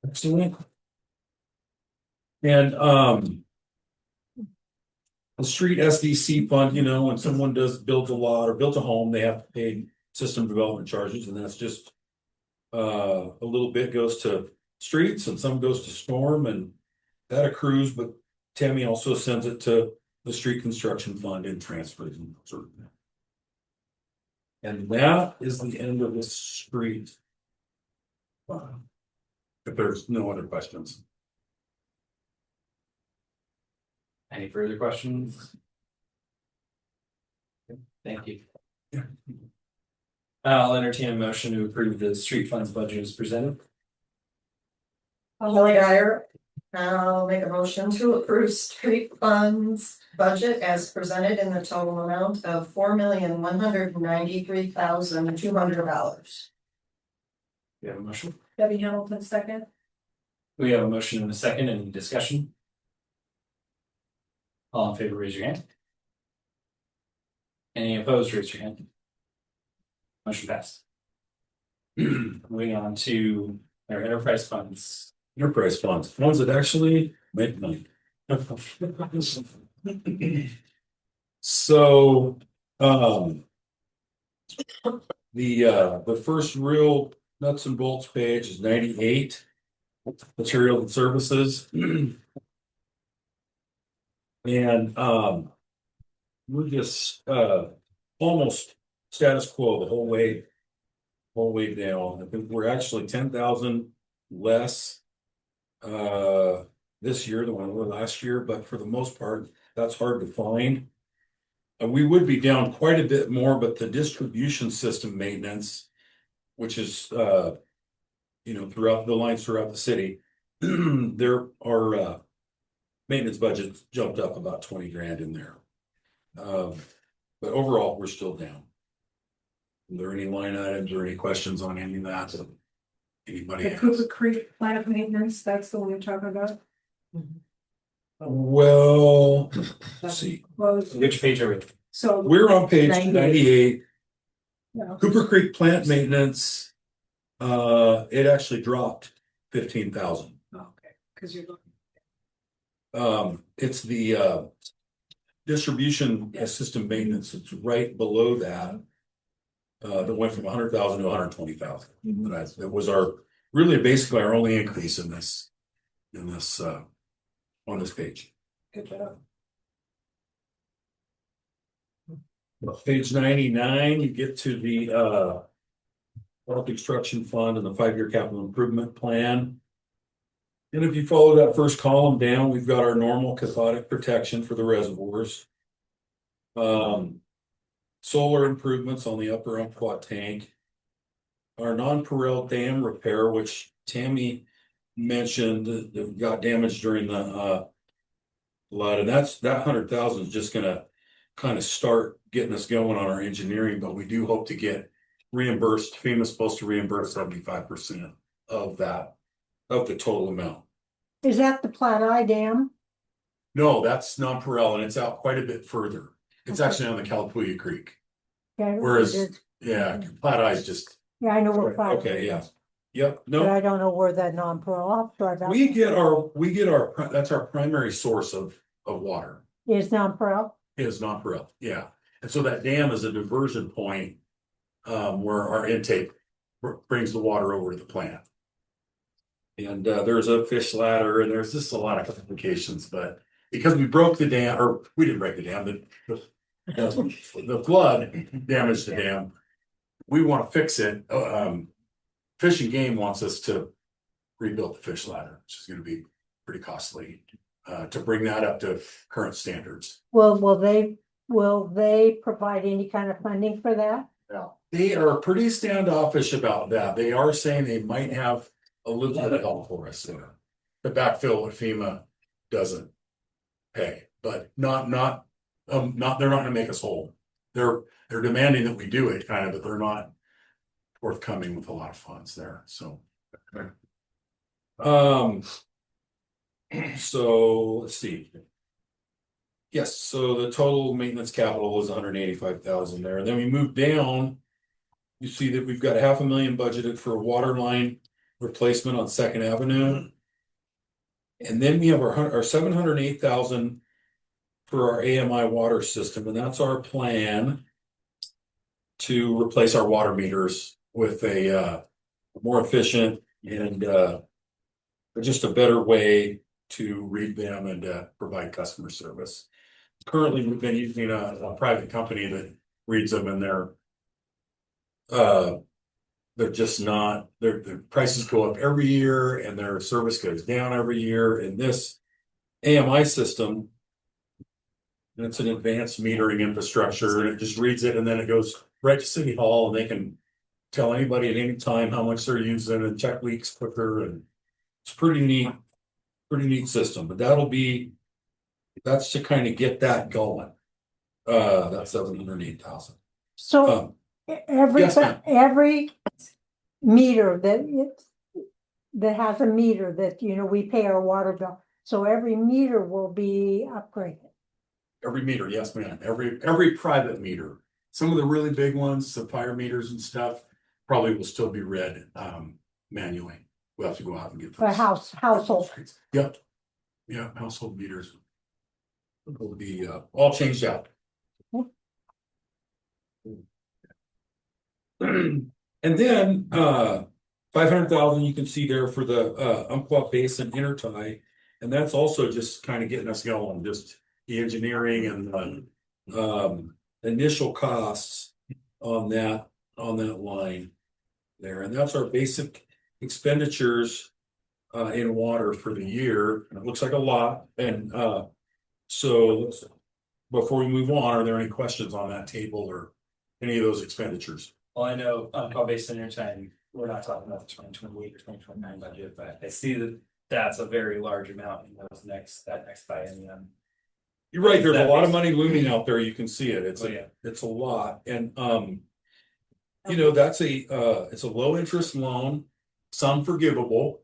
Excellent. And the street SDC fund, when someone builds a lot or built a home, they have to pay system development charges, and that's just a little bit goes to streets and some goes to storm, and that accrues, but Tammy also sends it to the street construction fund and transfers and sort of. And that is the end of the street. If there's no other questions. Any further questions? Thank you. Yeah. I'll entertain a motion to approve the street funds budget as presented. Kelly Geyer, I'll make a motion to approve street funds budget as presented in the total amount of $4,193,200. We have a motion. Debbie Hamilton, second. We have a motion and a second. Any discussion? All in favor, raise your hand. Any opposed, raise your hand. Motion passed. Moving on to our enterprise funds. Enterprise funds, ones that actually make money. So, the first real nuts and bolts page is 98, material and services. And we're just almost status quo the whole way down. I think we're actually 10,000 less this year than we were last year, but for the most part, that's hard to find. We would be down quite a bit more, but the distribution system maintenance, which is throughout the lines throughout the city. There are, maintenance budget jumped up about 20 grand in there. But overall, we're still down. Are there any line items or any questions on any of that? Anybody The has? Cooper Creek plant maintenance, that's the one you're talking about? Well, let's see. Well, Which page are we? so. We're on page 98. Yeah. Cooper Creek plant maintenance. It actually dropped 15,000. Okay, because you're looking. It's the distribution system maintenance. It's right below that. That went from 100,000 to 120,000. It was really basically our only increase in this on this page. Good job. Page 99, you get to the water construction fund and the 5-year capital improvement plan. And if you follow that first column down, we've got our normal cathodic protection for the reservoirs. Solar improvements on the upper Umpqua tank. Our non-Perel dam repair, which Tammy mentioned that got damaged during the flood, and that 100,000 is just gonna kind of start getting us going on our engineering, but we do hope to get reimbursed. FEMA's supposed to reimburse 75% of that, of the total amount. Is that the Plat Eye Dam? No, that's non-Perel, and it's out quite a bit further. It's actually on the Calapooya Creek. Yeah, Whereas, yeah, Plat Eye is just, yeah, I know where Plat. okay, yeah. Yep, But no, I don't know where that non-pro off drive out we get our, that's our primary source of water, is non-pro. is non-Perel, yeah. And so that dam is a diversion point, where our intake brings the water over to the plant. And, there's a fish ladder and there's just a lot of complications, but because we broke the dam, or we didn't break the dam, the flood damaged the dam. We want to fix it. Fish and Game wants us to rebuild the fish ladder, which is going to be pretty costly to bring that up to current standards. Will they provide any kind of funding for that? Yeah, they are pretty standoffish about that. They are saying they might have a little bit of help for us there. The backfill what FEMA doesn't pay, but not they're not gonna make us whole. They're demanding that we do it kind of, but they're not forthcoming with a lot of funds there, so. So let's see. Yes, so the total maintenance capital is 185,000 there. Then we move down. You see that we've got $500,000 budgeted for a water line replacement on 2nd Avenue. And then we have our 708,000 for our AMI water system, and that's our plan to replace our water meters with a more efficient and just a better way to read them and provide customer service. Currently, we've been using a private company that reads them, and they're just not, their prices go up every year and their service goes down every year. And this AMI system, and it's an advanced metering infrastructure, and it just reads it and then it goes right to City Hall, and they can tell anybody at any time how much they're using and check leaks quicker. And it's pretty neat system, but that's to kind of get that going. That's 708,000. So yes, ma'am. every meter that has a meter that, we pay our water bill. So every meter will be upgraded. Every meter, yes, ma'am. Every private meter. Some of the really big ones, the fire meters and stuff, probably will still be read manually. We'll have to go out and get For those. household. Yep. Yeah, household meters will be all changed out. And then 500,000 you can see there for the Umpqua Basin intertie, and that's also just kind of getting us going, just the engineering and initial costs on that line there, and that's our basic expenditures in water for the year. And it looks like a lot, and so before we move on, are there any questions on that table or any of those expenditures? Well, I know Umpqua Basin Intertime we're not talking about the 2028 or 2029 budget, but I see that that's a very large amount in that next biennium. You're right, there's a That lot of makes- money looming out there, you can see it, Oh, yeah. it's a lot, and, you know, that's it's a low interest loan, some forgivable.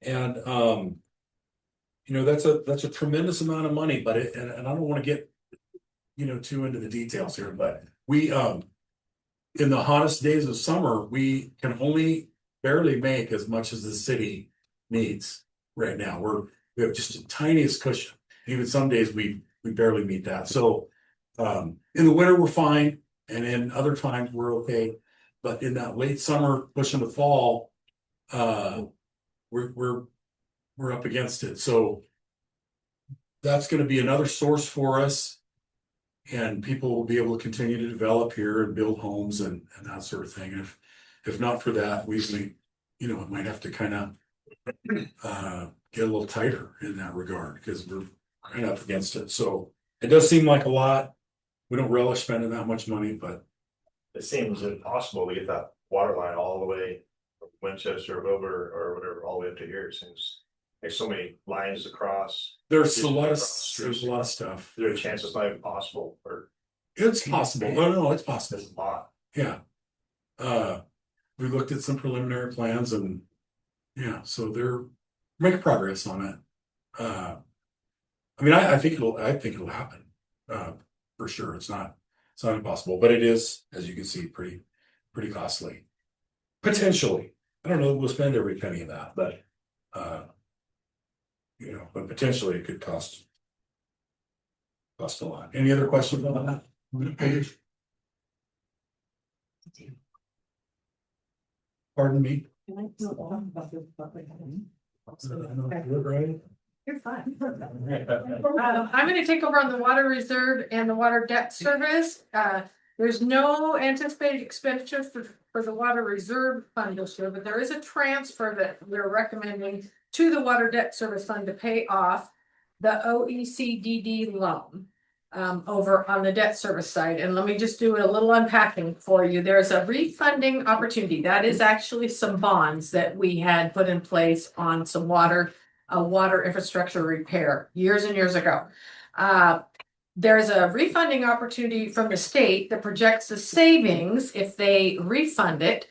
And, you know, that's a tremendous amount of money, but and I don't wanna get, you know, too into the details here, but we, in the hottest days of summer, we can only barely make as much as the city needs right now. We have just the tiniest cushion. Even some days we barely meet that. So in the winter, we're fine. And in other times we're okay. But in that late summer, pushing the fall, we're up against it. So that's gonna be another source for us. And people will be able to continue to develop here and build homes and that sort of thing. If not for that, we you know, might have to kind of get a little tighter in that regard because we're kind of up against it. So it does seem like a lot. We don't relish spending that much money, but It seems impossible to get that water line all the way from Winchester over or whatever, all the way up to here. It seems there's so many lines across. there's a lot of stuff. Is there a chance it's not even possible or? It's possible. No, it's possible. It's a lot. Yeah. We looked at some preliminary plans and yeah, so they're making progress on it. I mean, I think it'll happen. For sure. It's not impossible, but it is, as you can see, pretty costly. Potentially. I don't know that we'll spend every penny of that, but you know, but potentially it could cost a lot. Any other questions on that? Pardon me? You're fine. I'm gonna take over on the water reserve and the water debt service. There's no anticipated expenditure for the water reserve fund this year, but there is a transfer that we're recommending to the water debt service fund to pay off the OECD loan over on the debt service side. And let me just do a little unpacking for you. There's a refunding opportunity. That is actually some bonds that we had put in place on some water infrastructure repair years and years ago. There's a refunding opportunity from the state that projects the savings if they refund it.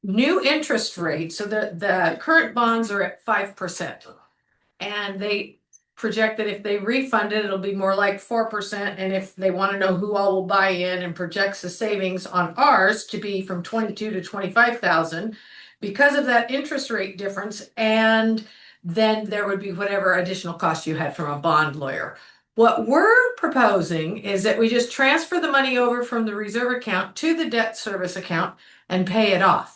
New interest rate, so the current bonds are at 5%. And they project that if they refund it, it'll be more like 4%. And if they want to know who all will buy in and projects the savings on ours to be from 22 to 25,000 because of that interest rate difference. And then there would be whatever additional cost you had from a bond lawyer. What we're proposing is that we just transfer the money over from the reserve account to the debt service account and pay it off.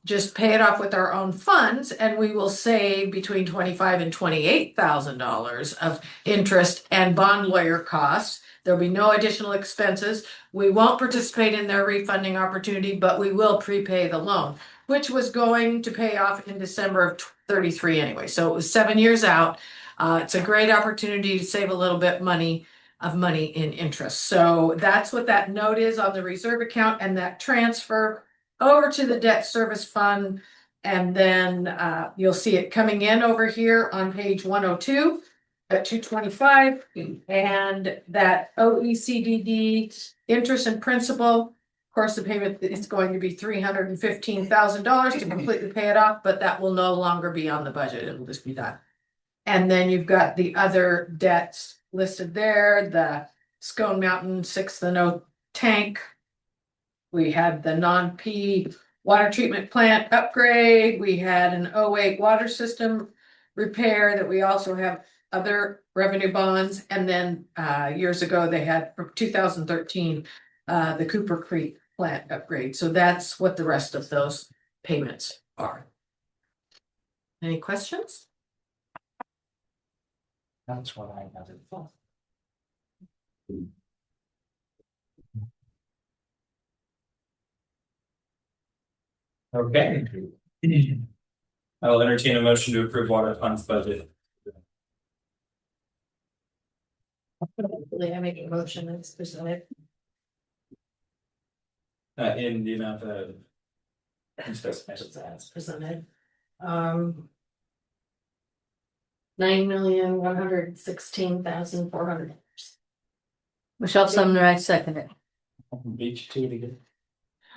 Just pay it off with our own funds and we will save between $25,000 and $28,000 of interest and bond lawyer costs. There'll be no additional expenses. We won't participate in their refunding opportunity, but we will prepay the loan, which was going to pay off in December of 33 anyway. So it was 7 years out. It's a great opportunity to save a little bit of money in interest. So that's what that note is on the reserve account and that transfer over to the debt service fund. And then you'll see it coming in over here on page 102 at 225. And that OECD interest and principal, of course, the payment is going to be $315,000 to completely pay it off, but that will no longer be on the budget. It'll just be done. And then you've got the other debts listed there, the Scone Mountain 6th and O tank. We had the non-P water treatment plant upgrade. We had an 08 water system repair that we also have other revenue bonds. And then years ago, they had from 2013, the Cooper Creek plant upgrade. So that's what the rest of those payments are. Any questions? That's what I have it for. Okay. I will entertain a motion to approve water funds budget. I make a motion that's presented. In the amount of As presented. 9,116,400. Michelle Sumner, I second it. Beat you to it again.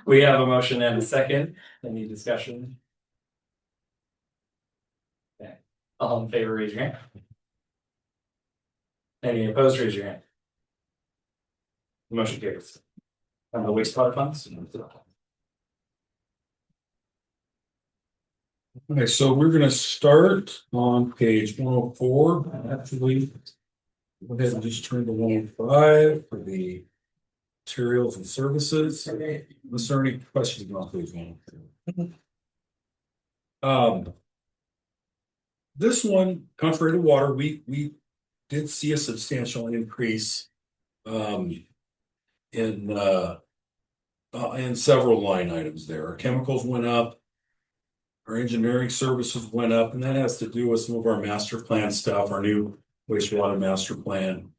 We have a motion and a second. Any discussion? Okay. All in favor, raise your hand. Any opposed, raise your hand. Motion carries. On the wastewater funds. Okay, so we're gonna start on page 104. Actually, go ahead and just turn to 105 for the materials and services. Was there any questions on page 104? This one, contrary to water, we did see a substantial increase in several line items there. Our chemicals went up, our engineering services went up, and that has to do with some of our master plan stuff, our new wastewater master plan.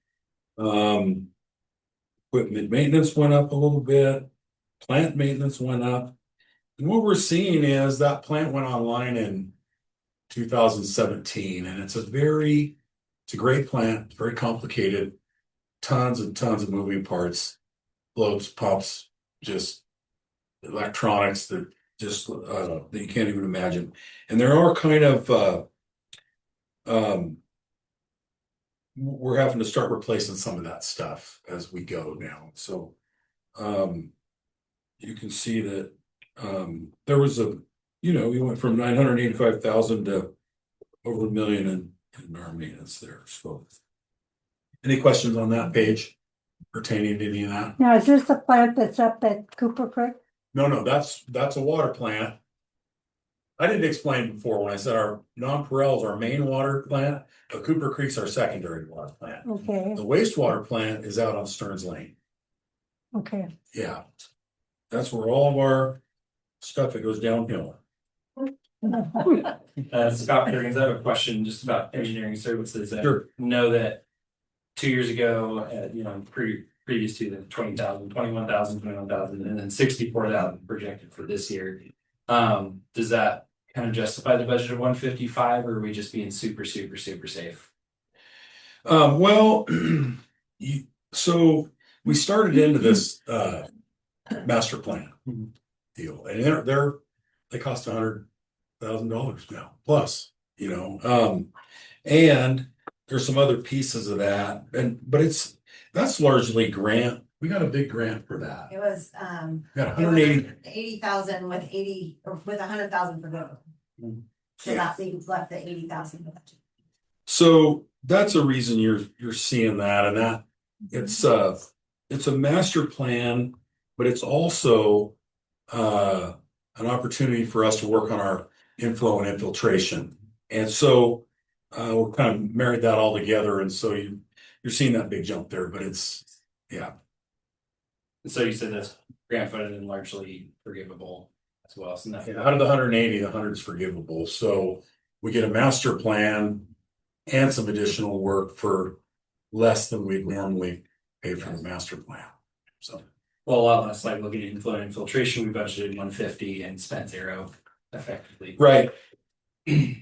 Equipment maintenance went up a little bit, plant maintenance went up. And what we're seeing is that plant went online in 2017, and it's a great plant, very complicated, tons and tons of moving parts, floats, pumps, just electronics that you can't even imagine. And there are kind of we're having to start replacing some of that stuff as we go now. So you can see that there was we went from 985,000 to over $1 million in our maintenance there. So any questions on that page pertaining to any of that? Now, is this the plant that's up at Cooper Creek? No, that's a water plant. I didn't explain before when I said our nonpareil is our main water plant, but Cooper Creek's our secondary water plant. Okay, The wastewater plant is out on Stearns Lane. okay. Yeah. That's where all of our stuff that goes downhill. Scott Perkins, I have a question just about engineering services. I Sure. know that 2 years ago, previous to the 20,000, 21,000, 21,000, and then 64,000 projected for this year. Does that kind of justify the budget of 155, or are we just being super safe? Well, so we started into this master plan deal, and they cost $100,000 now plus, and there's some other pieces of that, but that's largely grant. We got a big grant for that. It was, Got 180. 80,000 with 100,000 for both. So that leaves left the 80,000. So that's a reason you're seeing that, and that it's a master plan, but it's also an opportunity for us to work on our inflow and infiltration. And so we're kind of married that all together, and so you're seeing that big jump there, but yeah. So you said that's grant funded and largely forgivable as well. So nothing. Out of the 180, the 100 is forgivable. So we get a master plan and some additional work for less than we'd normally pay for the master plan. So, well, a lot less, like looking at inflow and infiltration, we budgeted 150 and spent 0 effectively. right.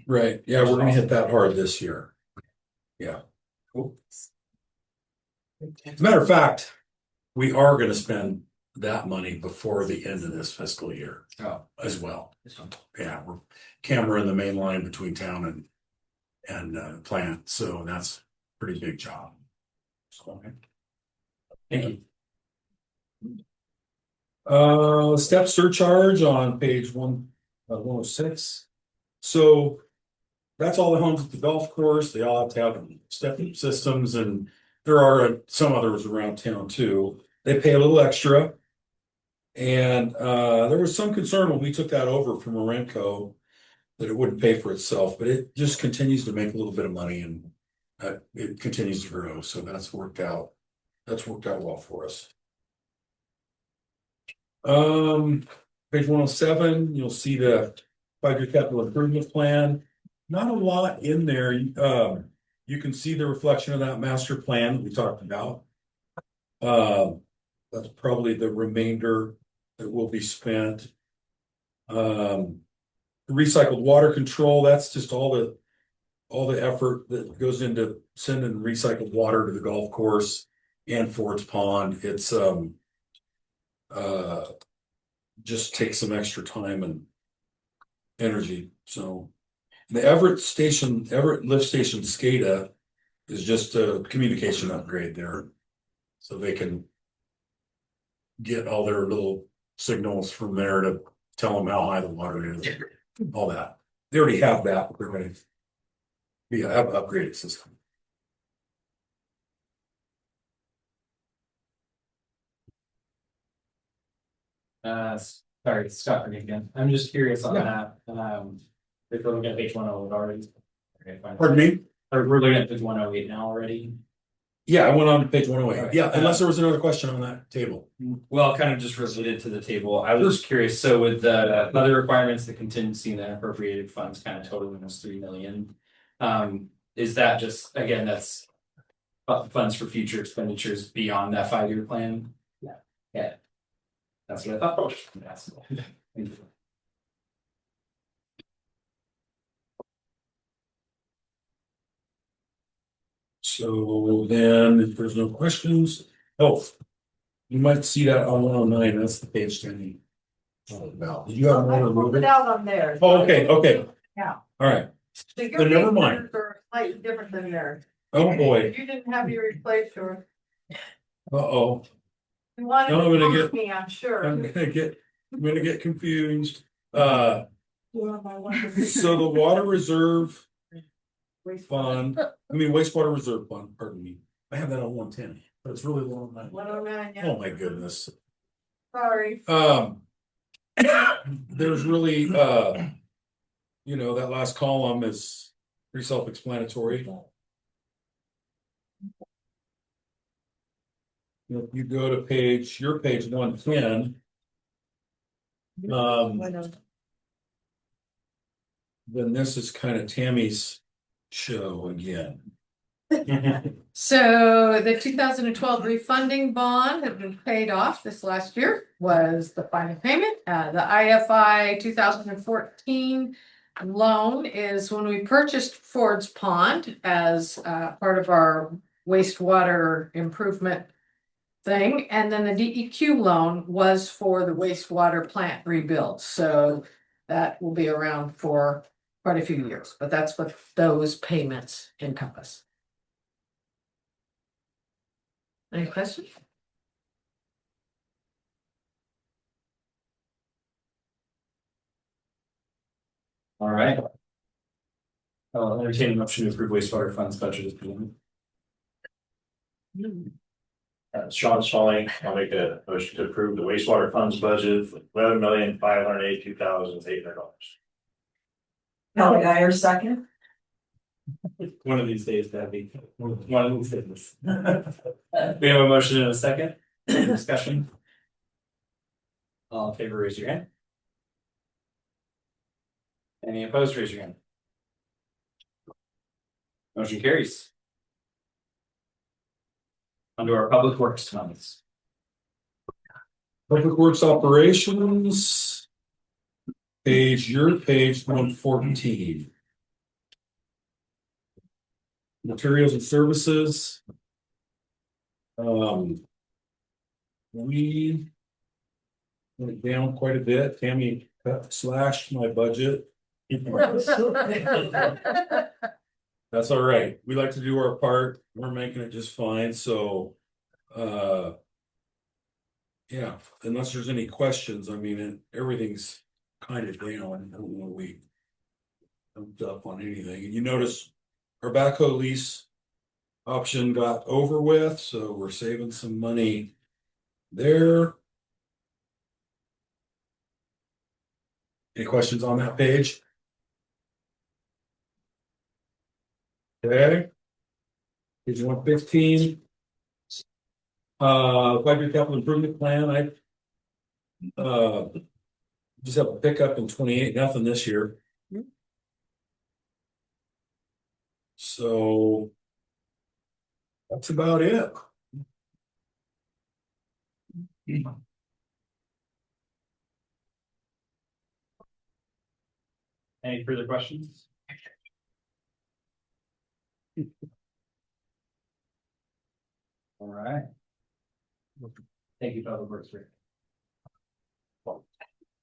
Right. Yeah, we're gonna hit that hard this year. Yeah. Cool. As a matter of fact, we are gonna spend that money before the end of this fiscal year as well. Yeah, we're cameraing the main line between town and plant, so that's a pretty big job. So, Thank you. Step surcharge on page 106. So that's all the homes at the golf course. They all have to have step systems, and there are some others around town too. They pay a little extra. And there was some concern when we took that over from Orenco that it wouldn't pay for itself, but it just continues to make a little bit of money, and it continues to grow. So that's worked out. That's worked out well for us. Page 107, you'll see the 5-year capital improvement plan. Not a lot in there. You can see the reflection of that master plan that we talked about. That's probably the remainder that will be spent. Recycled water control, that's just all the effort that goes into sending recycled water to the golf course and Ford's Pond. It's just takes some extra time and energy. So the Everett lift station SCADA is just a communication upgrade there. So they can get all their little signals from there to tell them how high the water is, all that. They already have that, but they're gonna have an upgraded system. Sorry, Scott again. I'm just curious on that. If we're looking at page 108 already. Okay, fine. Pardon me? Or we're looking at page 108 now already. Yeah, I went on to page 108. Okay. Yeah, unless there was another question on that table. Well, kind of just related to the table. I was just curious. So with the other requirements, the contingency and the unappropriated funds kind of totaling was 3 million. Is that just, again, that's funds for future expenditures beyond that 5-year plan? Yeah. Yeah. That's what I thought. Yes. Thank you. So then, if there's no questions, you might see that on 109. That's the page 10. Did you have more to move Put it it? out on there. Oh, okay. Yeah. All right. So your But never mind. papers are slightly different than theirs. Oh, boy. You didn't have your replace yours. Uh-oh. You wanted No, I'm to gonna talk get- me, I'm sure. I'm gonna get confused. So the water reserve fund, wastewater reserve fund, pardon me. I have that on 110, but it's really low on that. 109, yeah. Oh, my goodness. Sorry. There's really, that last column is pretty self-explanatory. If you go to your page 110. Then this is kind of Tammy's show again. So the 2012 refunding bond had been paid off this last year was the final payment. The IFI 2014 loan is when we purchased Ford's Pond as part of our wastewater improvement thing. And then the DEQ loan was for the wastewater plant rebuild. So that will be around for quite a few years, but that's what those payments encompass. Any questions? All right. I'll entertain a motion to approve wastewater funds budget as presented. Sean Smalling, I'll make a motion to approve the wastewater funds budget for $11,582,800. Kelly Guyer, second. One of these days, Debbie. One of these days. We have a motion in a second. Discussion. All in favor, raise your hand. Any opposed, raise your hand. Motion carries. Onto our public works funds. Public Works Operations. Your page 114. Materials and services. We went down quite a bit. Tammy slashed my budget. That's all right. We like to do our part. We're making it just fine. So, yeah, unless there's any questions, everything's kind of down. I don't know, we jumped up on anything. And you notice our backhoe lease option got over with, so we're saving some money there. Any questions on that page? Okay. Page 115. 5-year capital improvement plan. I just have a pickup in 28, nothing this year. So that's about it. Any further questions? All right. Thank you, Public Works. Rick.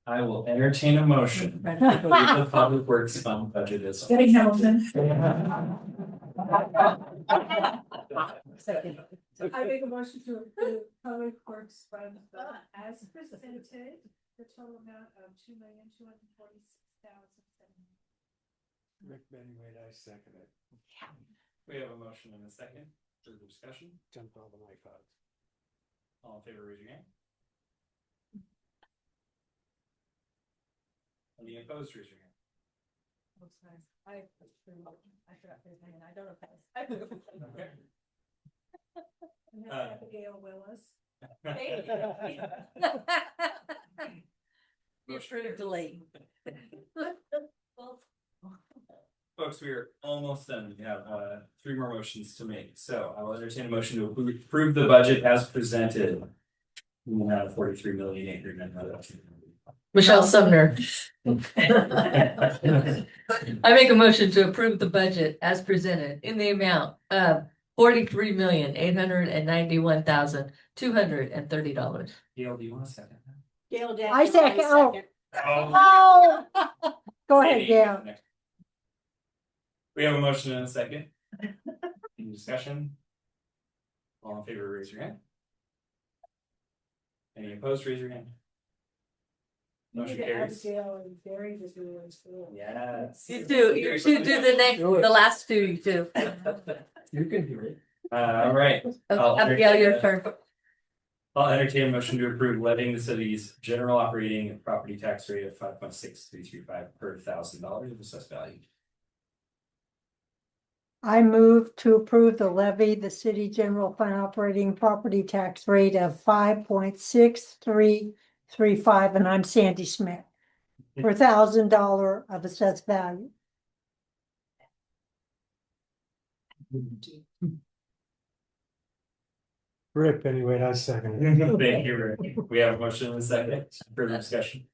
I will entertain a motion. The Public Works Fund budget is. Getting Hamilton. I make a motion to approve Public Works Fund as presented, the total amount of $2,246,000. Rick Bennyway, I second it. We have a motion and a second. Further discussion? Jumped all the mic out. All in favor, raise your hand. Any opposed, raise your hand. I forgot his name. I don't know. Okay. And that's Abigail Willis. You approved late. Folks, we are almost done. We have 3 more motions to make. So I will entertain a motion to approve the budget as presented. We have 43,800,000. Michelle Sumner. I make a motion to approve the budget as presented in the amount of $43,891,230. Gail, do you want a second? Gail did. I second, oh, Oh. go ahead, Gail. We have a motion and a second. Any discussion? All in favor, raise your hand. Any opposed, raise your hand. Motion carries. Abigail and Gary just doing school. Yes. You do the last 2, you do. You can do it. All right. Abigail, your turn. I'll entertain a motion to approve levying the city's general operating and property tax rate of 5.6335 per $1,000 of assessed value. I move to approve the levy, the city general fund operating property tax rate of 5.6335, and I'm Sandy Smith, for $1,000 of assessed value. Rick Bennyway, I second it. Thank you, Rick. We have a motion and a second. Further discussion.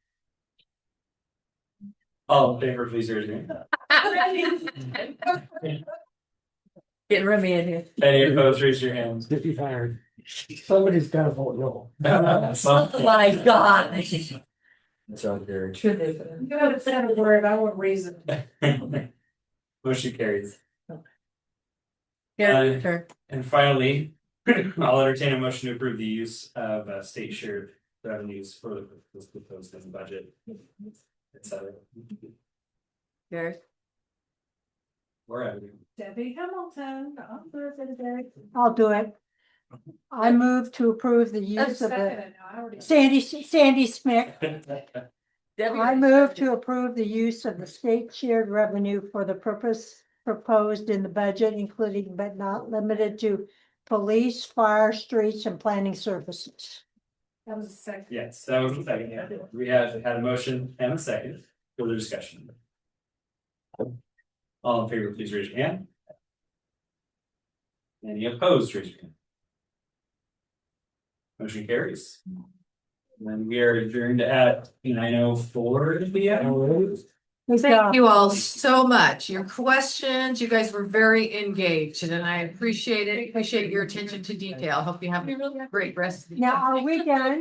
All in favor, please raise your hand. Getting Remy in here. Any opposed, raise your hands. Get you fired. Somebody's got to vote no. Oh my God. That's all, Gary. You haven't said a word, I won't raise it. Motion carries. Your turn. And finally, I'll entertain a motion to approve the use of state shared revenues for the proposed in the budget, etc. Yours. Wherever. Debbie Hamilton, author of the day. I'll do it. I move to approve the use of the Second, I already. Sandy Smith. Debbie. I move to approve the use of the state shared revenue for the purpose proposed in the budget, including but not limited to police, fire, streets, and planning services. That was a second. Yes, that was the second. Yeah. We have had a motion and a second. Further discussion. All in favor, please raise your hand. Any opposed, raise your hand. Motion carries. And we are adjourned at 9:04 p.m. Thank you all so much. Your questions, you guys were very engaged and I appreciate it. Appreciate your attention to detail. Hope you have a great rest of the day. Now, are we done?